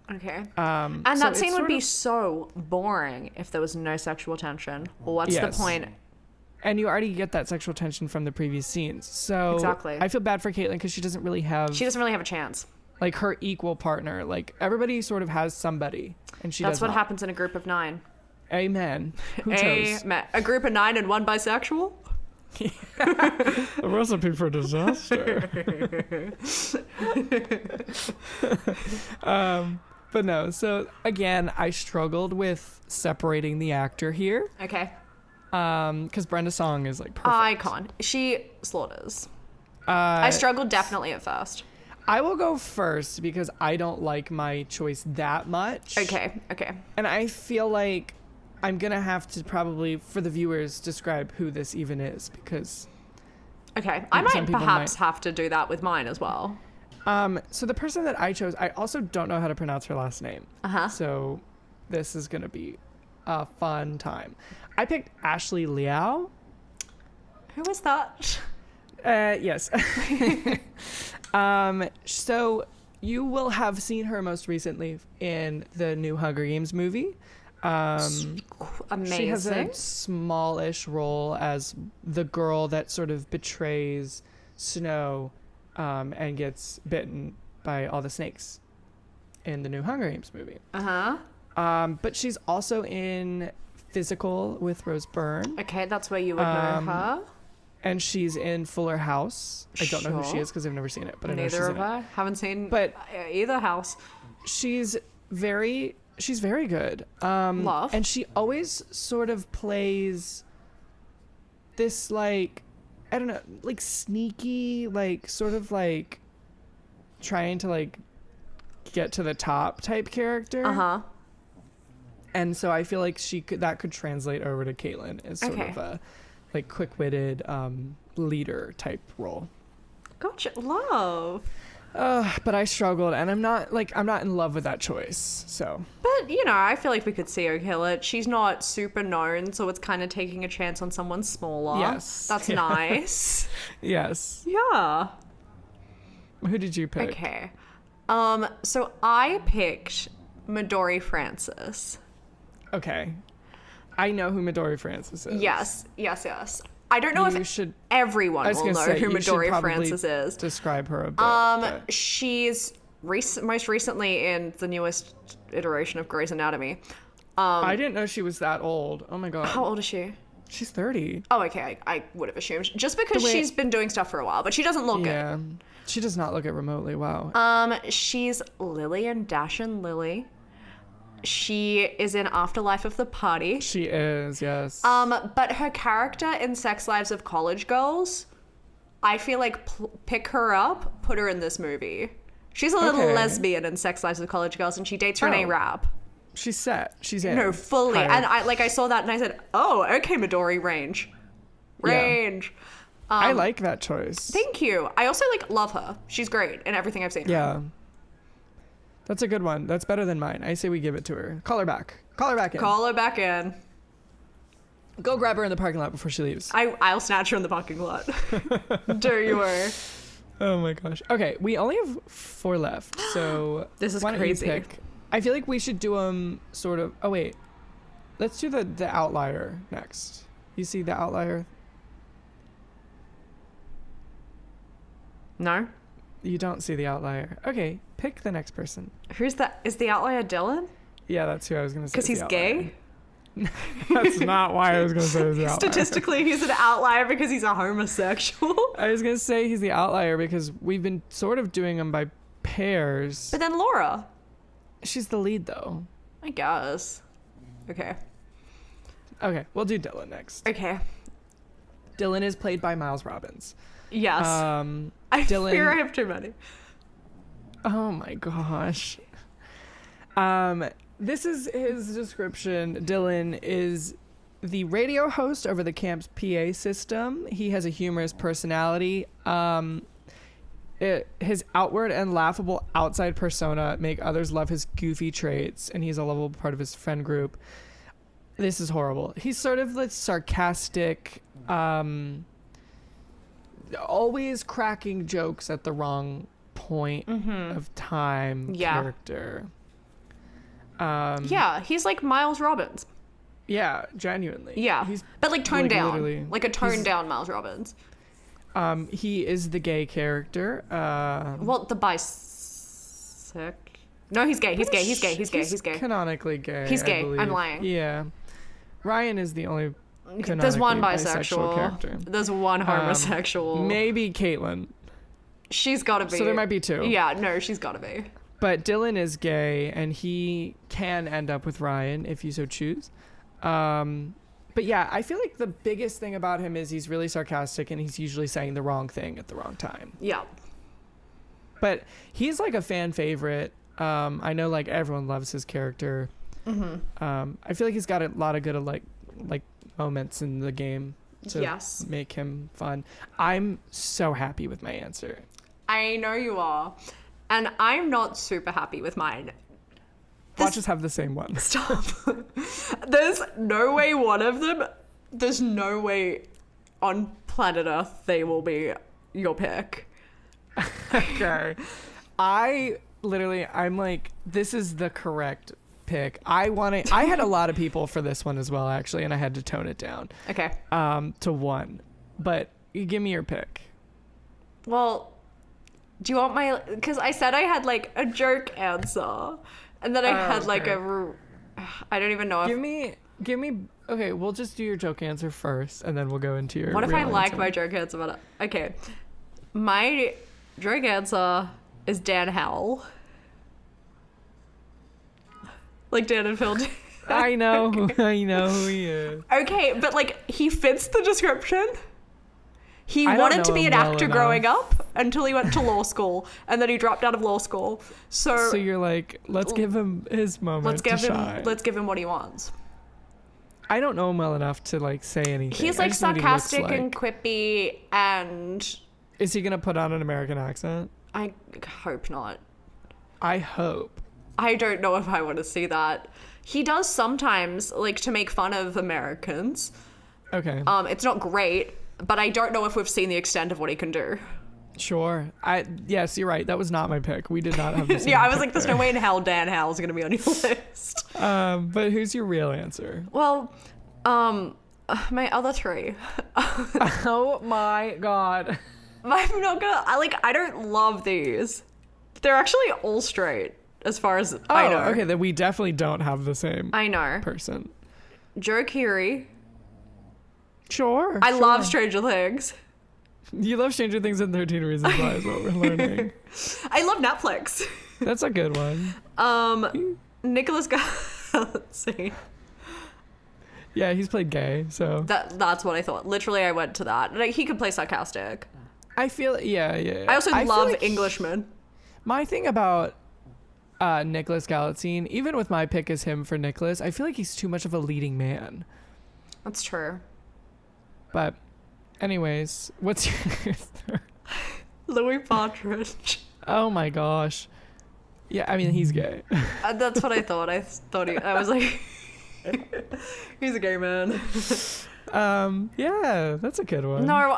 Okay. And so that scene would be so boring if there was no sexual tension. What's the point? And you already get that sexual tension from the previous scenes. So exactly. I feel bad for Caitlin because she doesn't really have a chance. Like her equal partner. Like everybody sort of has somebody, and she. That's does what not. Happens in a group of 9. Amen. Who chose? Amen. A group of 9 and 1 bisexual. A recipe for disaster. But no. So again, I struggled with separating the actor here. Okay. Because Brenda Song is like perfect. Icon. She slaughters. I struggled definitely at first. I will go first because I don't like my choice that much. Okay. And I feel like I'm going to have to probably, for the viewers, describe who this even is because... Okay. I might perhaps have to do that with mine as well. So the person that I chose, I also don't know how to pronounce her last name. Uh-huh. So this is going to be a fun time. I picked Ashley Liao. Who was that? Yes. So you will have seen her most recently in the new Hunger Games movie. Amazing. She has a smallish role as the girl that sort of betrays Snow and gets bitten by all the snakes in the new Hunger Games movie. Uh-huh. But she's also in Physical with Rose Byrne. Okay, that's where you would know her. And she's in Fuller House. I don't know who she is because I've never seen it, but I know she's in it. Neither have I. Haven't seen either house. She's very good. Love. And she always sort of plays this like, I don't know, like sneaky, like sort of like trying to like get to the top type character. Uh-huh. And so I feel like that could translate over to Caitlin as sort of a like quick-witted leader type role. Gotcha. Love. But I struggled, and I'm not in love with that choice. So. But I feel like we could see her kill it. She's not super known, so it's kind of taking a chance on someone smaller. Yes. That's nice. Yes. Yeah. Who did you pick? Okay. So I picked Midori Francis. Okay. I know who Midori Francis is. Yes. I don't know if everyone will know who Midori Francis is. Describe her a bit. She's most recently in the newest iteration of Grey's Anatomy. I didn't know she was that old. Oh my god. How old is she? She's 30. Oh, okay. I would have assumed. Just because she's been doing stuff for a while, but she doesn't look Yeah. She does not look it remotely. Wow. She's Lily in Dash and Lily. She is in Afterlife of the Party. She is, yes. But her character in Sex Lives of College Girls, I feel like pick her up, put her in this movie. She's a little lesbian in Sex Lives of College Girls, and she dates Renee Rapp. She's set. She's in. No, fully. And I saw that and I said, oh, okay, Midori, range. Yeah. I like that choice. Thank you. I also love her. She's great in everything I've seen. Yeah. That's a good one. That's better than mine. I say we give it to her. Call her back. Call her back in. Call her back in. Go grab her in the parking lot before she leaves. I'll snatch her in the parking lot. Don't you worry. Oh my gosh. Okay, we only have 4 left, so This is why don't you crazy. pick? I feel like we should do them sort of. Oh wait, let's do the outlier next. You see the outlier? No? You don't see the outlier. Okay, pick the next person. Who's that? Is the outlier Dylan? Yeah, that's who I was gonna say. Because he's gay? That's not why I was gonna say he was the outlier. Statistically, he's an outlier because he's a homosexual. I was gonna say he's the outlier because we've been sort of doing them by pairs. But then Laura. She's the lead though. I guess. Okay. Okay, we'll do Dylan next. Okay. Dylan is played by Miles Robbins. Yes. I Dylan- fear I have too many. Oh my gosh. This is his description. Dylan is the radio host over the camp's PA system. He has a humorous personality. His outward and laughable outside persona make others love his goofy traits, and he's a lovable part of his friend group. This is horrible. He's sort of the sarcastic, always cracking jokes at the wrong point of time character. Yeah, he's like Miles Robbins. Yeah, genuinely. Yeah, but like toned literally- down. Like a toned down Miles Robbins. He is the gay character. Well, the bisexual. No, he's gay. He's gay. He's gay. He's gay. He's gay. Canonically gay. He's gay. I believe. I'm lying. Yeah. Ryan is the only There's one canonically bisexual. character. There's one homosexual. Maybe Caitlin. She's got to be. So there might be 2. Yeah, no, she's got to be. But Dylan is gay, and he can end up with Ryan if you so choose. But yeah, I feel like the biggest thing about him is he's really sarcastic, and he's usually saying the wrong thing at the wrong time. Yeah. But he's like a fan favorite. I know like everyone loves his character. I feel like he's got a lot of good like moments in the game to make him fun. I'm so happy with my answer. I know you are. And I'm not super happy with mine. Watch us have the same one. Stop. There's no way one of them, there's no way on planet Earth they will be your pick. Okay. I'm like, this is the correct pick. I had a lot of people for this one as well, actually, and I had to tone it down. Okay. To 1. But you give me your pick. Well, do you want my, because I said I had like a joke answer. And then I had like I don't even know if... Give me, okay, we'll just do your joke answer first, and then we'll go into your What if I real like answer. my joke answer? But okay. My joke answer is Dan Howell. Like Dan and Phil. I know who he is. Okay, but like he fits the description. He I don't wanted know to be him an well actor enough. growing up until he went to law school, and then he dropped out of law school. So you're like, let's give him his moment let's give to him shine. let's give him what he wants. I don't know him well enough to like say anything. He's I like just know what he looks sarcastic like. and quippy, and Is he gonna put on an American accent? I hope not. I hope. I don't know if I want to see that. He does sometimes like to make fun of Americans. Okay. It's not great, but I don't know if we've seen the extent of what he can do. Sure. Yes, you're right. That was not my pick. We did not have the same Yeah, I was pick like, there's there. no way in hell Dan Howell's gonna be on your list. But who's your real answer? Well, my other 3. Oh my god. I'm not gonna. I don't love these. They're actually all straight, as far as I know. Okay, then we definitely don't have the same I know. person. Joe Keery. Sure. I love Stranger Things. You love Stranger Things and 13 Reasons Why is what we're learning. I love Netflix. That's a good one. Nicholas Galitzine. Yeah, he's played gay, so. That's what I thought. Literally, I went to that. Like, he could play sarcastic. I feel, yeah. I also feel love like Englishmen. My thing about Nicholas Galitzine, even with my pick as him for Nicholas, I feel like he's too much of a leading man. That's true. But anyways, what's your third? Louis Partridge. Oh my gosh. Yeah, I mean, he's gay. That's what I thought. I was like... He's a gay man. Yeah, that's a good one. No,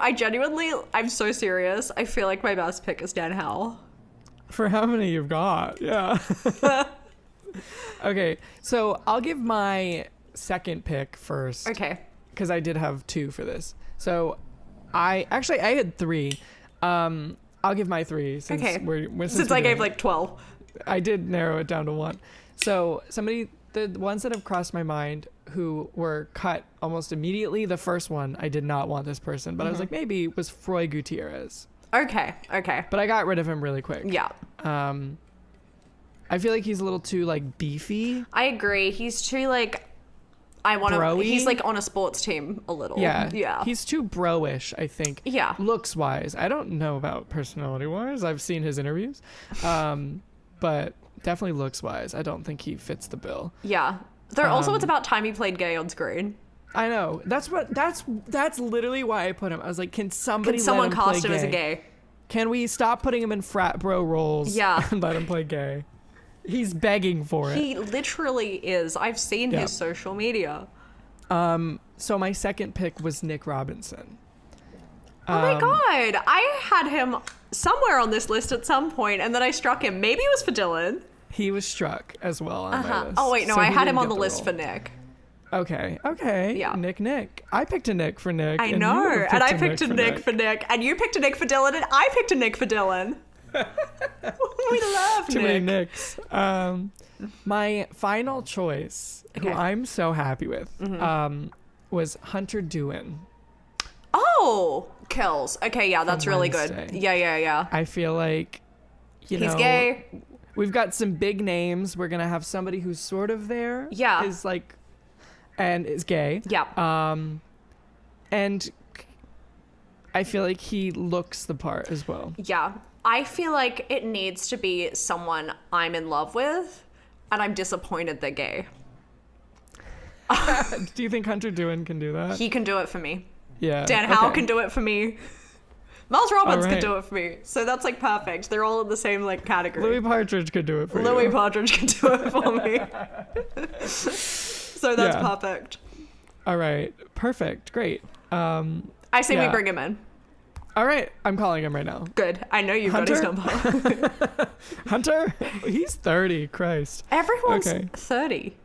I'm so serious. I feel like my best pick is Dan Howell. For how many you've got, yeah. Okay, so I'll give my second pick first. Okay. Because I did have 2 for this. So I had 3. I'll give my 3 since since I gave like 12. I did narrow it down to 1. So the ones that have crossed my mind who were cut almost immediately. The first one, I did not want this person, but I was like, maybe it was Froy Gutierrez. Okay. But I got rid of him really quick. Yeah. I feel like he's a little too like beefy. I agree. He's too like he's like on a sports team a little. Yeah. He's too bro-ish, I think. Yeah. Looks wise. I don't know about personality wise. I've seen his interviews. But definitely looks wise. I don't think he fits the bill. Yeah. It's about time he played gay on screen. I know. That's literally why I put him. I was like, can someone cast him gay? as a gay? Can we stop putting him in frat bro roles? Yeah. And let him play gay? He's begging for it. He literally is. I've seen his social media. So my second pick was Nick Robinson. Oh my god. I had him somewhere on this list at some point, and then I struck him. Maybe it was for Dylan. He was struck as well on my list. Oh wait, no, So I he had didn't him on get the list role. for Nick. Okay. Yeah. Nick. I picked a Nick for Nick. I know, and I picked a Nick for Nick, and you picked a Nick for Dylan, and I picked a Nick for Dylan. We love Too Nick. many Nicks. My final choice, who I'm so happy with, was Hunter Dewin. Oh, kills. Okay, yeah, that's really Wednesday. good. Yeah. I feel like, He's gay. We've got some big names. We're gonna have somebody who's sort of there. Yeah. Is like, and is gay. Yeah. And I feel like he looks the part as well. Yeah. I feel like it needs to be someone I'm in love with, and I'm disappointed they're gay. Do you think Hunter Dewin can do that? He can do it for me. Yeah. Dan Howell can do it for me. Miles Robbins All can right. do it for me. So that's like perfect. They're all in the same like category. Louis Partridge could do it for Louis you. Partridge can do it for me. So that's Yeah. perfect. All right. Perfect. Great. I say we Yeah. bring him in. All right. I'm calling him right now. Good. I know you've got his number. Hunter? He's 30. Christ. Everyone's Okay. 30.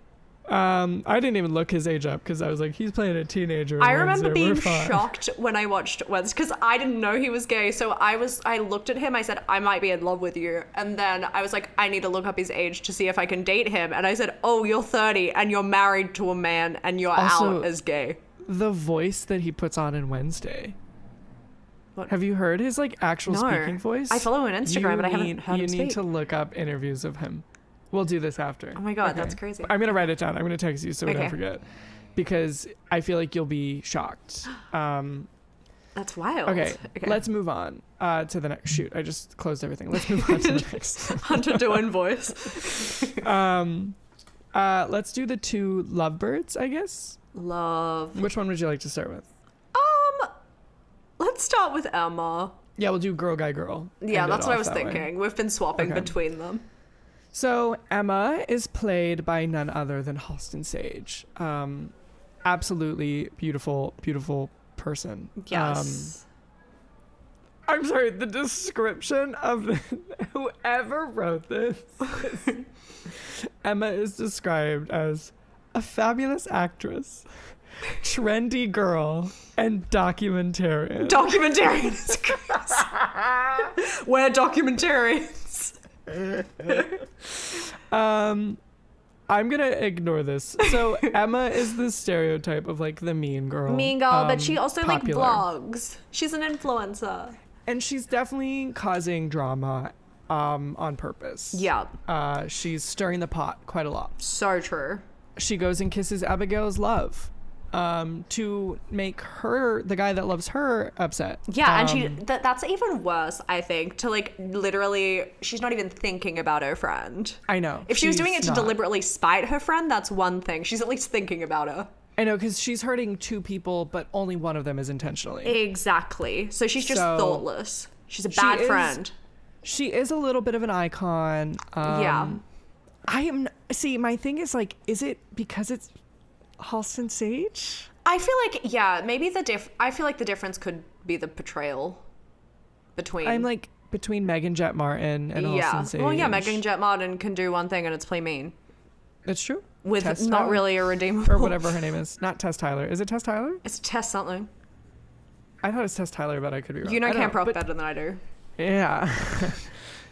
I didn't even look his age up because I was like, he's playing a teenager. I remember Wednesday. being We're fine. shocked when I watched Wednesday because I didn't know he was gay. So I looked at him. I said, I might be in love with you. And then I was like, I need to look up his age to see if I can date him. And I said, oh, you're 30 and you're married to a man and you're Also, out as gay. The voice that he puts on in Wednesday. What? Have you heard his like actual speaking voice? I follow him on Instagram, but I haven't heard him You speak. need to look up interviews of him. We'll do this after. Oh my God, Okay. that's crazy. I'm gonna write it down. I'm gonna text you so we Okay. don't forget, because I feel like you'll be shocked. That's wild. Okay, let's move on to the next. Shoot, I just closed everything. Let's move on to the next. Hunter doing voice. Let's do the 2 lovebirds, I guess. Love. Which one would you like to start with? Let's start with Emma. Yeah, we'll do girl, guy, girl. Yeah, End it that's what I off was that way. thinking. We've been swapping Okay. between them. So Emma is played by none other than Halston Sage. Absolutely beautiful, beautiful person. Yes. I'm sorry, the description of whoever wrote this. Emma is described as a fabulous actress, trendy girl, and documentarian. Documentarians. We're documentarians. I'm gonna ignore this. So Emma is the stereotype of like the mean girl. Mean girl, but she also popular. like vlogs. She's an influencer. And she's definitely causing drama on purpose. Yeah. She's stirring the pot quite a lot. So true. She goes and kisses Abigail's love to make her, the guy that loves her, upset. Yeah, and that's even worse, I think, to like literally, she's not even thinking about her friend. I know. If she was doing it she's to not. deliberately spite her friend, that's one thing. She's at least thinking about her. I know, because she's hurting 2 people, but only one of them is intentionally. Exactly. So she's just So, thoughtless. She's a bad friend. She is a little bit of an icon. Yeah. See, my thing is like, is it because it's Halston Sage? I feel like, yeah, maybe I feel like the difference could be the portrayal between. I'm like between Megan Jet Martin and Halston Sage. Well, yeah, Megan Jet Martin can do one thing and it's play mean. That's true. With Tess not Tyler? really a redeemable. Or whatever her name is. Not Tess Tyler. Is it Tess Tyler? It's Tess something. I thought it was Tess Tyler, but I could be wrong. You know I don't Camp Rock but- better than I do. Yeah.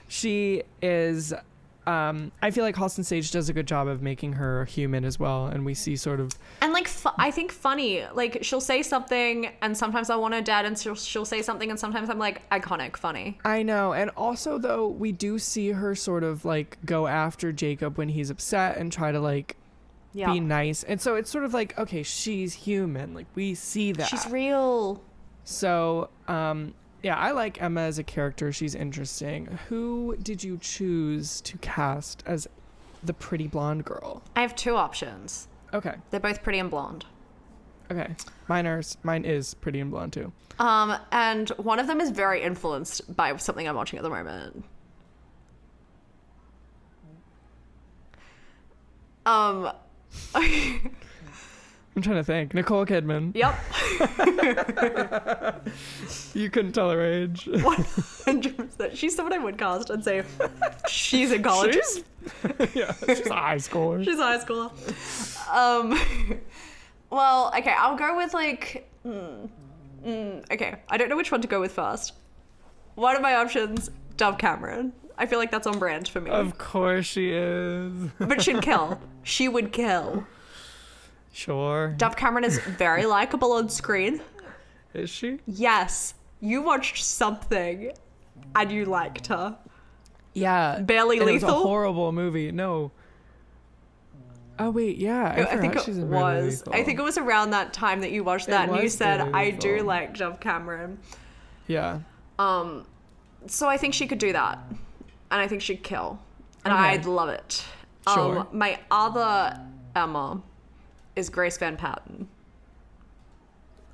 She is... I feel like Halston Sage does a good job of making her human as well, and we see sort of... And like, I think funny. Like, she'll say something, and sometimes I want her dead, and she'll say something, and sometimes I'm like, iconic, funny. I know. And also, though, we do see her sort of like go after Jacob when he's upset and try to like be nice. And so it's sort of like, okay, she's human. Like, we see that. She's real. So, yeah, I like Emma as a character. She's interesting. Who did you choose to cast as the pretty blonde girl? I have two options. Okay. They're both pretty and blonde. Okay. Mine is pretty and blonde too. And one of them is very influenced by something I'm watching at the moment. I'm trying to think. Nicole Kidman. Yep. You couldn't tell her age. 100%. She's someone I would cast and say, she's in college. Yeah, she's a high schooler. She's a high schooler. Well, okay, I'll go with like... okay, I don't know which one to go with first. One of my options, Dove Cameron. I feel like that's on brand for me. Of course she is. But she'd kill. She would kill. Sure. Dove Cameron is very likable on screen. Is she? Yes. You watched something and you liked her. Yeah. Barely and Lethal? It was a horrible movie. No. Oh, wait, yeah. I think it she's in was. Barely Lethal. I think it was around that time that you watched that and you was said, Barely I do Lethal. like Dove Cameron. Yeah. So I think she could do that. And I think she'd kill. And Okay. I'd love it. Sure. My other Emma is Grace Van Patten.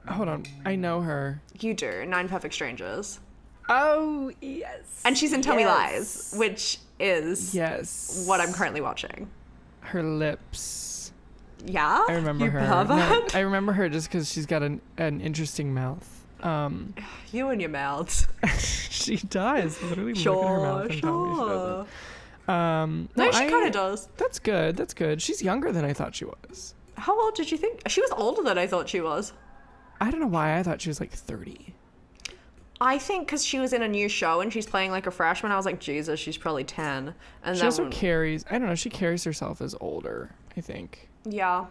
Hold on. I know her. You do. 9 Perfect Strangers. Oh, yes. And she's in Tell Me Lies, which is Yes. what I'm currently watching. Her lips. Yeah? I remember you her. Pervert? No, I remember her just because she's got an interesting mouth. You and your mouths. She does. Literally look at her mouth and tell me she doesn't. No, she kind of does. That's good. That's good. She's younger than I thought she was. How old did you think? She was older than I thought she was. I don't know why I thought she was like 30. I think because she was in a new show and she's playing like a freshman, I was like, Jesus, she's probably 10. And She then, also carries, I don't know, she carries herself as older, I think. yeah,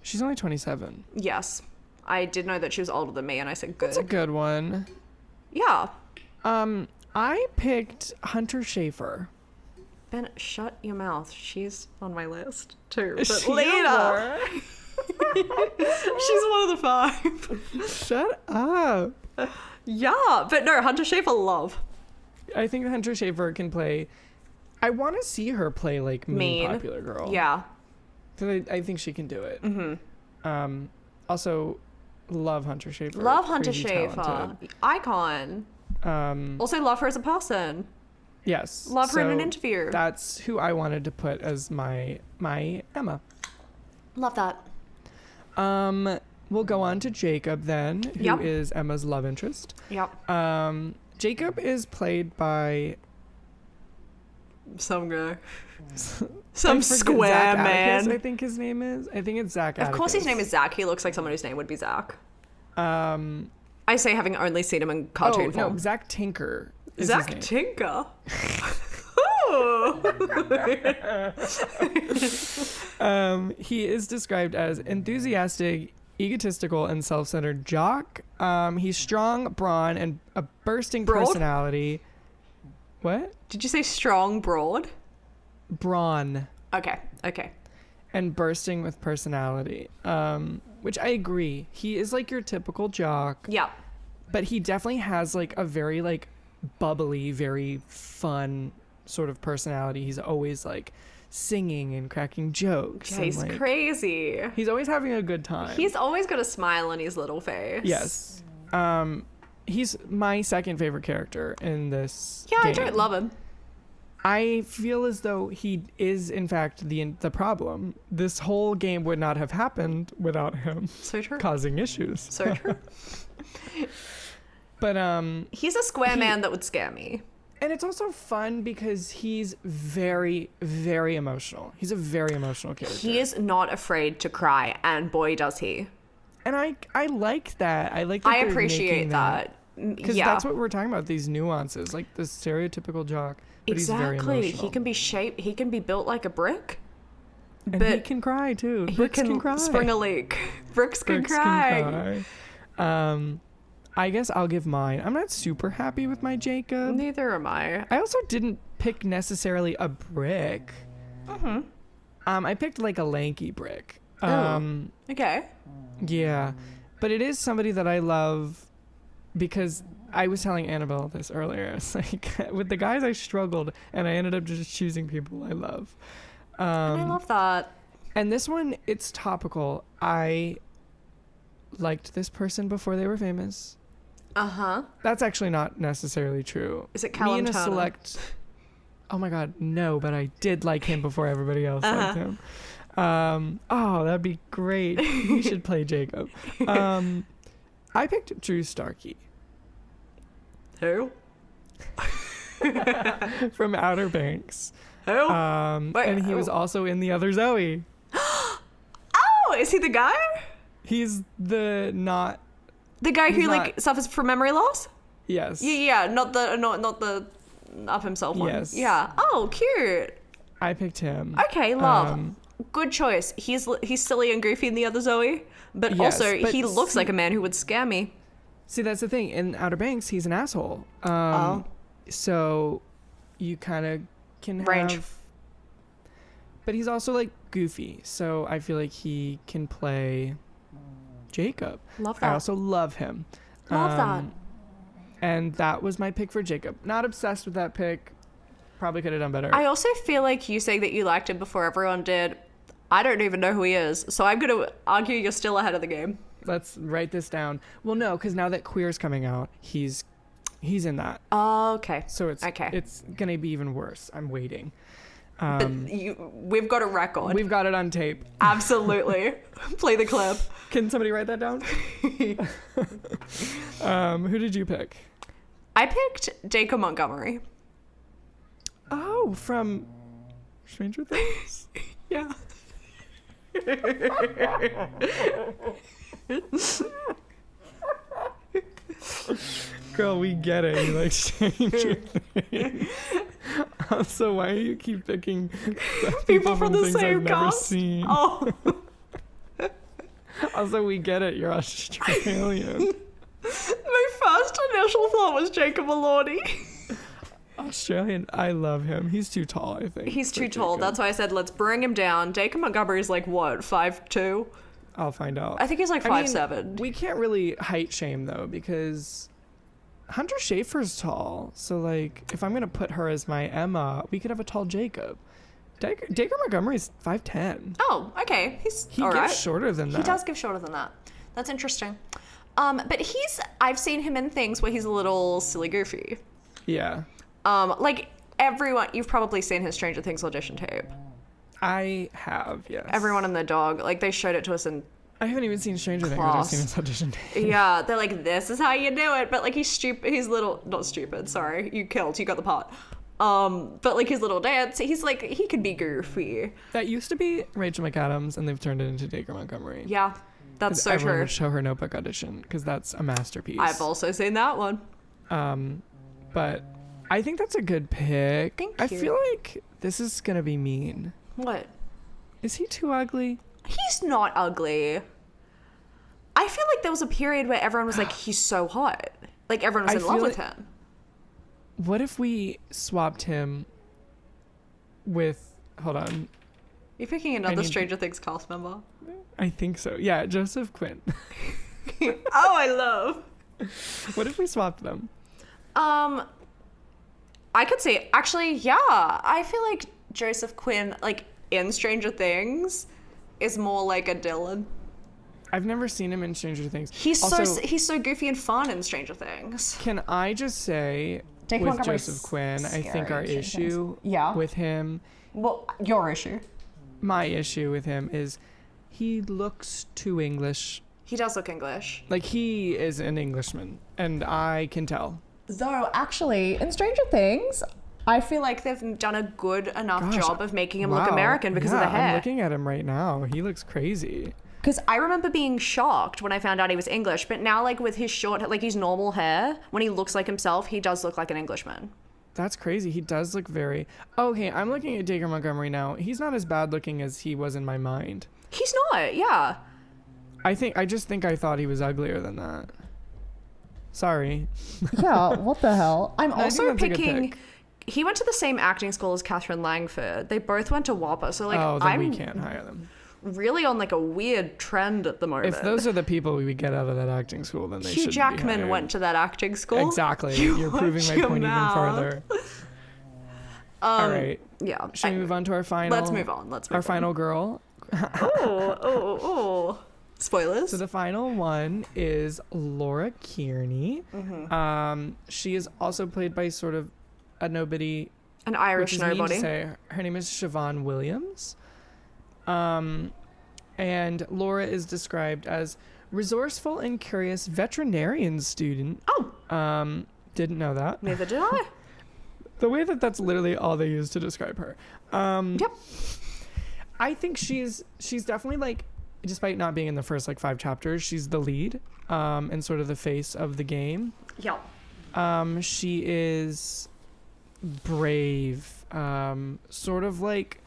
She's only 27. yes. I did know that she was older than me and I said, good. That's a good one. Yeah. I picked Hunter Schafer. Ben, shut your mouth. She's on my list too. Is But she later. She's one of the 5. Shut up. Yeah, but no, Hunter Schafer love. I think Hunter Schafer can play. I want to see her play like mean popular girl. Yeah. So I think she can do it. Mm-hmm. Also, love Hunter Schafer. Love Hunter Crazy Schafer. talented. Icon. Also love her as a person. Yes. Love her in an so interview. That's who I wanted to put as my Emma. Love that. We'll go on to Jacob then, who is Yep. Emma's love interest. Yep. Jacob is played by Some guy. I Some forget, square Zach man. Atticus, I think his name is. I think it's Zach Atticus. Of course his name is Zach. He looks like someone whose name would be Zach. I say having only seen him in cartoon form. No, Zach Tinker is Zach his name. Tinker. He is described as enthusiastic, egotistical, and self-centered jock. He's strong, brawn, and a bursting Broad? personality. What? Did you say strong, broad? Brawn Okay. and bursting with personality. Which I agree. He is like your typical jock, Yeah. but he definitely has like a very like bubbly, very fun sort of personality. He's always like singing and cracking jokes. He's and, like, crazy. He's always having a good time. He's always got a smile on his little face. Yes. He's my second favorite character in this Yeah, I game. don't love him. I feel as though he is, in fact, the problem. This whole game would not have happened without him So true. causing issues. So true. But He's a square man that would scare me. and it's also fun because he's very, very emotional. He's a very emotional character. He is not afraid to cry, and boy does he. And I like that. I like that I they're appreciate making that. Because Yeah. that's what we're talking about, these nuances, like the stereotypical jock. But he's very Exactly. emotional. He can be shaped. He can be built like a brick. And but he can cry too. He Bricks can cry. spring a leak. Bricks can Bricks cry. I guess I'll give mine. I'm not super happy with my Jacob. Neither am I. I also didn't pick necessarily a brick. Mm-hmm. I picked like a lanky brick. Okay. Yeah, but it is somebody that I love because I was telling Annabelle this earlier. It's like with the guys I struggled, and I ended up just choosing people I love. I love that. And this one, it's topical. I liked this person before they were famous. Uh-huh. That's actually not necessarily true. Is it Me Callum and a Turner? select. Oh my God, no! But I did like him before everybody else liked him. Oh, that'd be great. You should play Jacob. I picked Drew Starkey Who? from Outer Banks. Who? Wait, And he was also in The Other Zoe. Oh, is he the guy? He's the not. The guy who He's like not- suffers from memory loss? Yes. Yeah, not the up himself one. Yes. Yeah. Oh, cute. I picked him. Okay, love. Um, Good choice. He's silly and goofy in the other Zoe, but Yes, also but he looks like a man who would scare me. See, that's the thing. In Outer Banks, he's an asshole. Oh. So you kind of can Range. have. But he's also like goofy, so I feel like he can play Jacob. Love I that. also love him. Love that. And that was my pick for Jacob. Not obsessed with that pick. Probably could have done better. I also feel like you saying that you liked him before everyone did. I don't even know who he is, so I'm going to argue you're still ahead of the game. Let's write this down. Well, no, because now that Queer's coming out, he's in that. Okay. So it's Okay. it's gonna be even worse. I'm waiting. But we've got a record. We've got it on tape. Absolutely. Play the clip. Can somebody write that down? Who did you pick? I picked Jacob Montgomery. Oh, from Stranger Things. Yeah. Girl, we get it. You like Stranger Things. Also, why do you keep picking People from the things same I've never cast. seen? Oh. Also, we get it. You're Australian. My first initial thought was Jacob Maloney. Australian. I love him. He's too tall, I think. He's for too tall. Jacob. That's why I said let's bring him down. Jacob Montgomery's like what, 5'2"? I'll find out. I think he's like I mean, 5'7". We can't really height shame though, because Hunter Schafer's tall. So like, if I'm gonna put her as my Emma, we could have a tall Jacob. Jacob Montgomery's 5'10". Oh, okay. He's He all gives right. shorter than that. He does give shorter than that. That's interesting. But I've seen him in things where he's a little silly goofy. Yeah. Like everyone, you've probably seen his Stranger Things audition tape. I have, yes. Everyone and their dog, like they showed it to us in, I haven't even seen Stranger Things. I've Class. seen his audition tape. yeah, they're like, this is how you do it. But like he's stupid, not stupid, sorry. You got the part. But like his little dance, he's like, he could be goofy. That used to be Rachel McAdams, and they've turned it into Jacob Montgomery. Yeah, that's so Everyone true. would show her Notebook audition, because that's a masterpiece. I've also seen that one. But I think that's a good pick. Thank I you. feel like this is gonna be mean. What? Is he too ugly? He's not ugly. I feel like there was a period where everyone was like, he's so hot. Like everyone was I in love feel with like- him. What if we swapped him with? Hold on, You're picking another need- Stranger Things cast member. I think so. Yeah, Joseph Quinn. Oh, I love. What if we swapped them? I could see. Actually, yeah. I feel like Joseph Quinn, like in Stranger Things, is more like a Dylan. I've never seen him in Stranger Things. He's Also, so goofy and fun in Stranger Things. Can I just say, Jake with Montgomery's Joseph Quinn. I think our scary issue Yeah. with him, Well, your issue. my issue with him is he looks too English. He does look English. Like, he is an Englishman, and I can tell. Though, actually, in Stranger Things, I feel like they've done a good enough job of making him look American because of the hair. I'm looking at him right now. He looks crazy. Because I remember being shocked when I found out he was English, but now, like, with his short, like, his normal hair, when he looks like himself, he does look like an Englishman. That's crazy. He does look very... Okay, I'm looking at Dacre Montgomery now. He's not as bad looking as he was in my mind. He's not, yeah. I just think I thought he was uglier than that. Sorry. Yeah, what the hell? I'm I also think that's a good picking... pick. He went to the same acting school as Catherine Langford. They both went to WAPA, so, like, Oh, then I'm we can't hire them. really on, like, a weird trend at the moment. If those are the people we get out of that acting school, then they should Hugh be Jackman hired. went to that acting school. Exactly. You You're proving watch my your point mouth. even further. All right. Yeah. Should we move on to our final? Let's move on. Our final girl. Oh. Spoilers. So the final one is Laura Kearney. Mm-hmm. She is also played by sort of a nobody. An Irish which is mean to nobody. say. Her name is Siobhan Williams. And Laura is described as resourceful and curious veterinarian student. Oh. Didn't know that. Neither did I. The way that that's literally all they use to describe her. Yep. I think she's definitely, like, despite not being in the first, like, 5 chapters, she's the lead and sort of the face of the game. Yep. She is brave, sort of like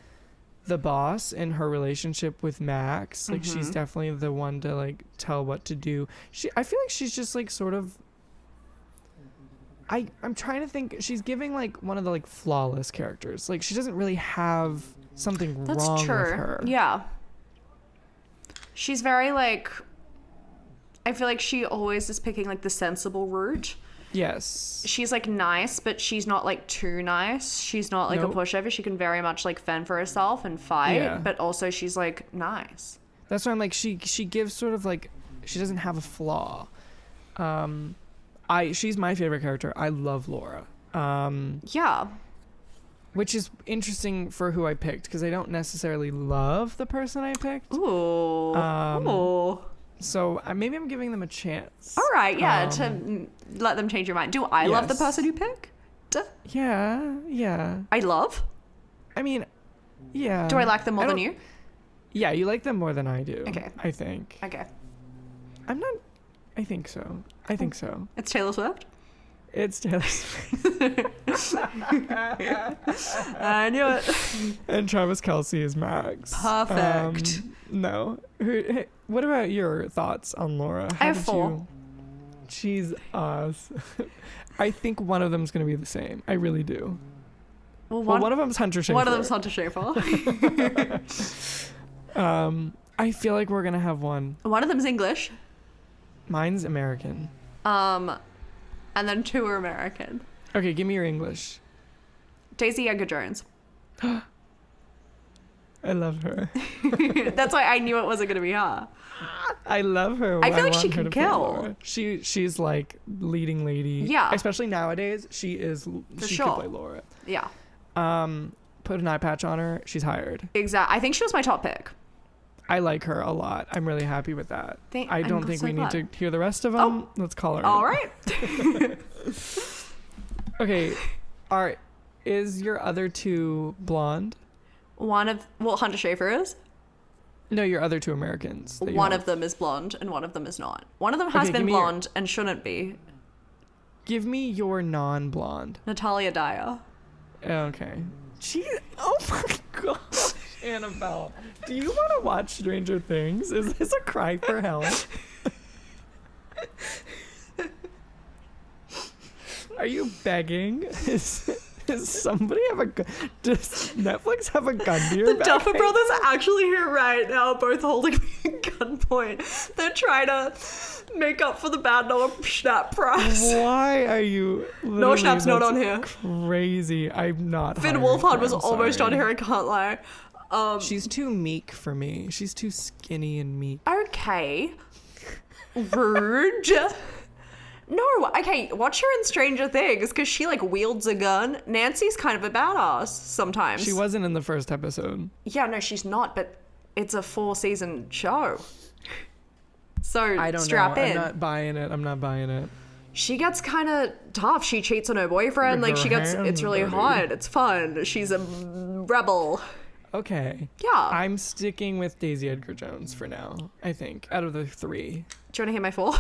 the boss in her relationship with Max. Like, she's definitely the one to, like, tell what to do. I feel like she's just, like, sort of... I'm trying to think. She's giving, like, one of the, like, flawless characters. Like, she doesn't really have something That's wrong true. with her. Yeah. She's very, like... I feel like she always is picking, like, the sensible route. Yes. She's, like, nice, but she's not, like, too nice. She's not, like, Nope. a pushover. She can very much, like, fend for herself and fight, Yeah. but also she's, like, nice. That's why I'm like, she gives sort of, like, she doesn't have a flaw. She's my favorite character. I love Laura. Yeah. Which is interesting for who I picked, because I don't necessarily love the person I picked. Ooh. Ooh. So maybe I'm giving them a chance. All right, yeah, to let them change your mind. Do I love the yes. person you picked? Yeah. I love? I mean, yeah. Do I like them more than you? Yeah, you like them more than I do. Okay. I think. Okay. I'm not... I think so. It's Taylor Swift? It's Taylor Swift. I knew it. And Travis Kelce is Max. Perfect. No. What about your thoughts on Laura? I have 4. She's us. I think one of them's going to be the same. I really do. Well, One of them's Hunter Schafer. One of them's Hunter Schafer. I feel like we're going to have one. One of them's English. Mine's American. And then 2 are American. Okay, give me your English. Daisy Edgar Jones. I love her. That's why I knew it wasn't going to be her. I love her. I feel like want she her can to play kill. Laura. She's like leading lady. Yeah. Especially nowadays, she sure. could play Laura. Yeah. Put an eye patch on her. She's hired. Exactly. I think she was my top pick. I like her a lot. I'm really happy with that. I I'm don't think so we glad. need to hear the rest of them. Let's call her. All right. Okay. Is your other 2 blonde? Hunter Schafer is. No, your other 2 Americans. that you One have. of them is blonde and one of them is not. One of them has Okay, been give me your- blonde and shouldn't be. Give me your non-blonde. Natalia Dyer. Okay. Oh my gosh, Annabelle. Do you want to watch Stranger Things? Is this a cry for help? Are you begging? Does somebody have a gun? Does Netflix have a gun to your The back? Duffer Brothers are actually here right now, both holding me at gunpoint. They're trying to make up for the bad Noah Schnapp prize. Why are you... Noah Schnapp's not that's on here. Crazy. I'm not Finn hiring Wolfhard her, was I'm almost sorry. on here, I can't lie. She's too meek for me. She's too skinny and meek. Okay. Rude. No, okay, watch her in Stranger Things, because she, like, wields a gun. Nancy's kind of a badass sometimes. She wasn't in the first episode. Yeah, no, she's not, but it's a 4-season show. So, I don't strap know. in. I'm not buying it. She gets kind of tough. She cheats on her boyfriend. With Like, her it's really hands hot. It's fun. She's a rebel. Okay. Yeah. I'm sticking with Daisy Edgar Jones for now, I think, out of the 3. Do you want to hear my 4?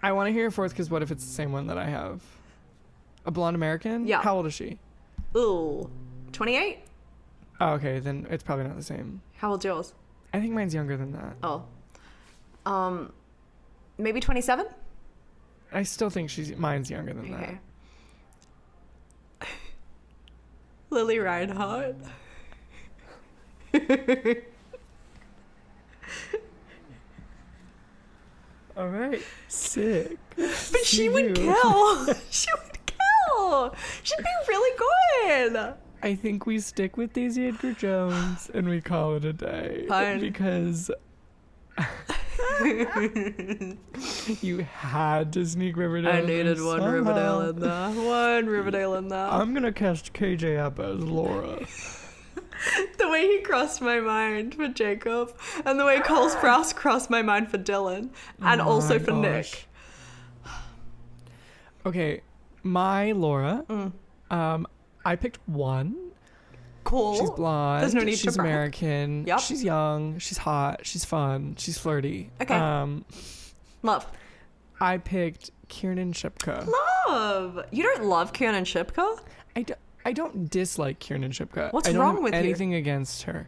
I want to hear your 4th because what if it's the same one that I have? A blonde American? Yeah. How old is she? Ooh. 28? Oh, okay, then it's probably not the same. How old's yours? I think mine's younger than that. Oh. Maybe 27? I still think mine's younger than Okay. Lily Reinhardt. All right. Sick. But she would kill. She would kill. She'd be really good. I think we stick with Daisy Edgar Jones and we call it a day. Fine. Because you had to sneak Riverdale. I in there needed one somehow. Riverdale in there. One Riverdale in there. I'm gonna cast KJ up as Laura. The way he crossed my mind for Jacob, and the way Cole Sprouse crossed my mind for Dylan, and Oh also my for gosh. Nick. Okay, my Laura. Mm. I picked one. Cool. She's blonde. There's no need she's to brag. American. Yep. She's young. She's hot. She's fun. She's flirty. Okay. Love. I picked Kiernan Shipka. Love. You don't love Kiernan Shipka? I don't dislike Kiernan Shipka. What's I don't wrong have with you? anything against her.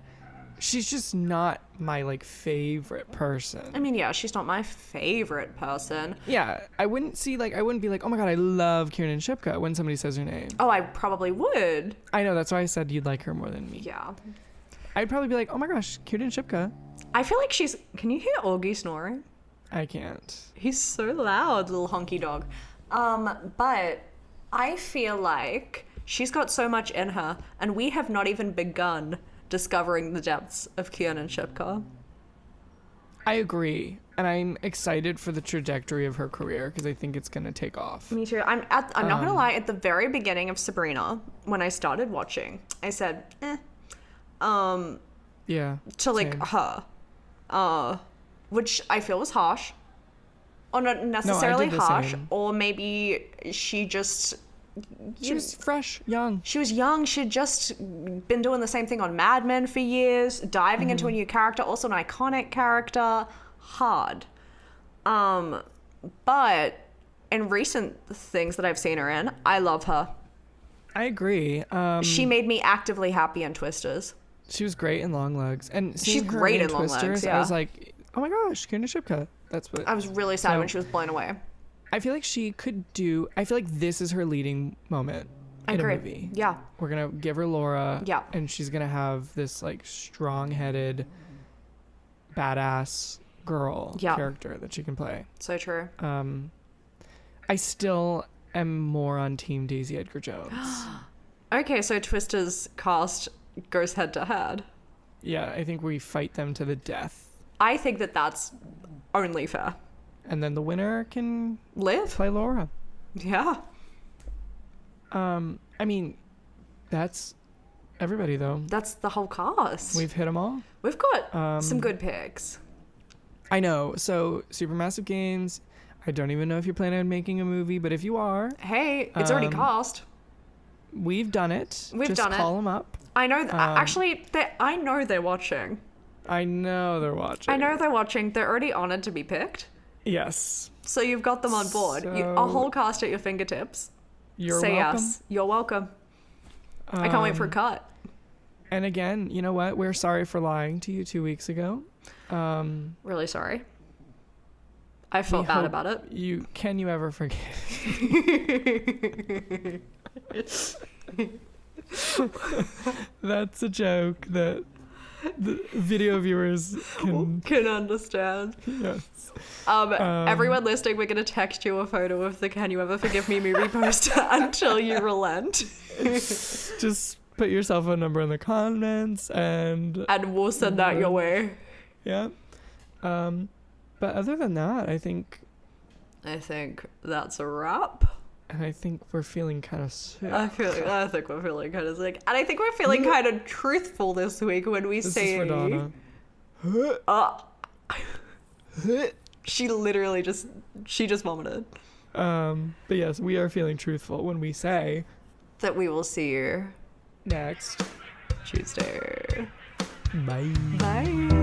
She's just not my like favorite person. I mean, yeah, she's not my favorite person. Yeah, I wouldn't be like, oh my god, I love Kiernan Shipka when somebody says her name. Oh, I probably would. I know, that's why I said you'd like her more than me. Yeah. I'd probably be like, oh my gosh, Kiernan Shipka. I feel like she's... Can you hear Augie snoring? I can't. He's so loud, little honky dog. But I feel like she's got so much in her, and we have not even begun discovering the depths of Kiernan Shipka. I agree, and I'm excited for the trajectory of her career because I think it's gonna take off. Me too. I'm not gonna lie, at the very beginning of Sabrina, when I started watching, I said, Yeah. to like same. her. Which I feel was harsh. Or not necessarily did the harsh, same. or maybe she just... She was fresh, young. She was young. She'd just been doing the same thing on Mad Men for years, diving into a new character, also an iconic character. Hard. But in recent things that I've seen her in, I love her. I agree. She made me actively happy in Twisters. She was great in Long Legs, and seeing She's her great in in Long Legs, Twisters, yeah. I was like, oh my gosh, Kiernan Shipka. That's what I was really sad So- when she was blown away. I feel like she could do. I feel like this is her leading moment I in agree. a movie. Yeah. We're gonna give her Laura. Yeah. And she's gonna have this like strong-headed, badass girl Yeah. character that she can play. So true. I still am more on Team Daisy Edgar Jones. Okay, so Twisters cast goes head to head. Yeah, I think we fight them to the death, I think that that's only fair. and then the winner can Live? play Laura. Yeah. I mean, that's everybody though. That's the whole cast. We've hit them all. We've got some good picks. I know. So, Supermassive Games. I don't even know if you're planning on making a movie, but if you are, Hey, it's already cast. we've done it. We've Just done it. call them up. I know. Actually, I know they're watching. I know they're watching. I know they're watching. They're already honored to be picked. Yes. So you've got them on board. A whole cast at your fingertips. You're Say welcome. yes. You're welcome. I can't wait for a cut. And again, you know what? We're sorry for lying to you 2 weeks ago. Really sorry. I felt bad about it. Can you ever forgive? That's a joke that the video viewers Can understand. Yes. Everyone listening, we're gonna text you a photo of the "Can You Ever Forgive Me" movie poster until you relent, Just put your cell phone number in the comments and we'll send that your way. yeah. But other than that, I think I think that's a wrap. And I think we're feeling kind of sick. I think we're feeling kind of sick. And I think we're feeling kind of truthful this week when we This say... is for Donna. She literally just vomited. But yes, we are feeling truthful when we say... That we will see you next Tuesday. Bye. Bye.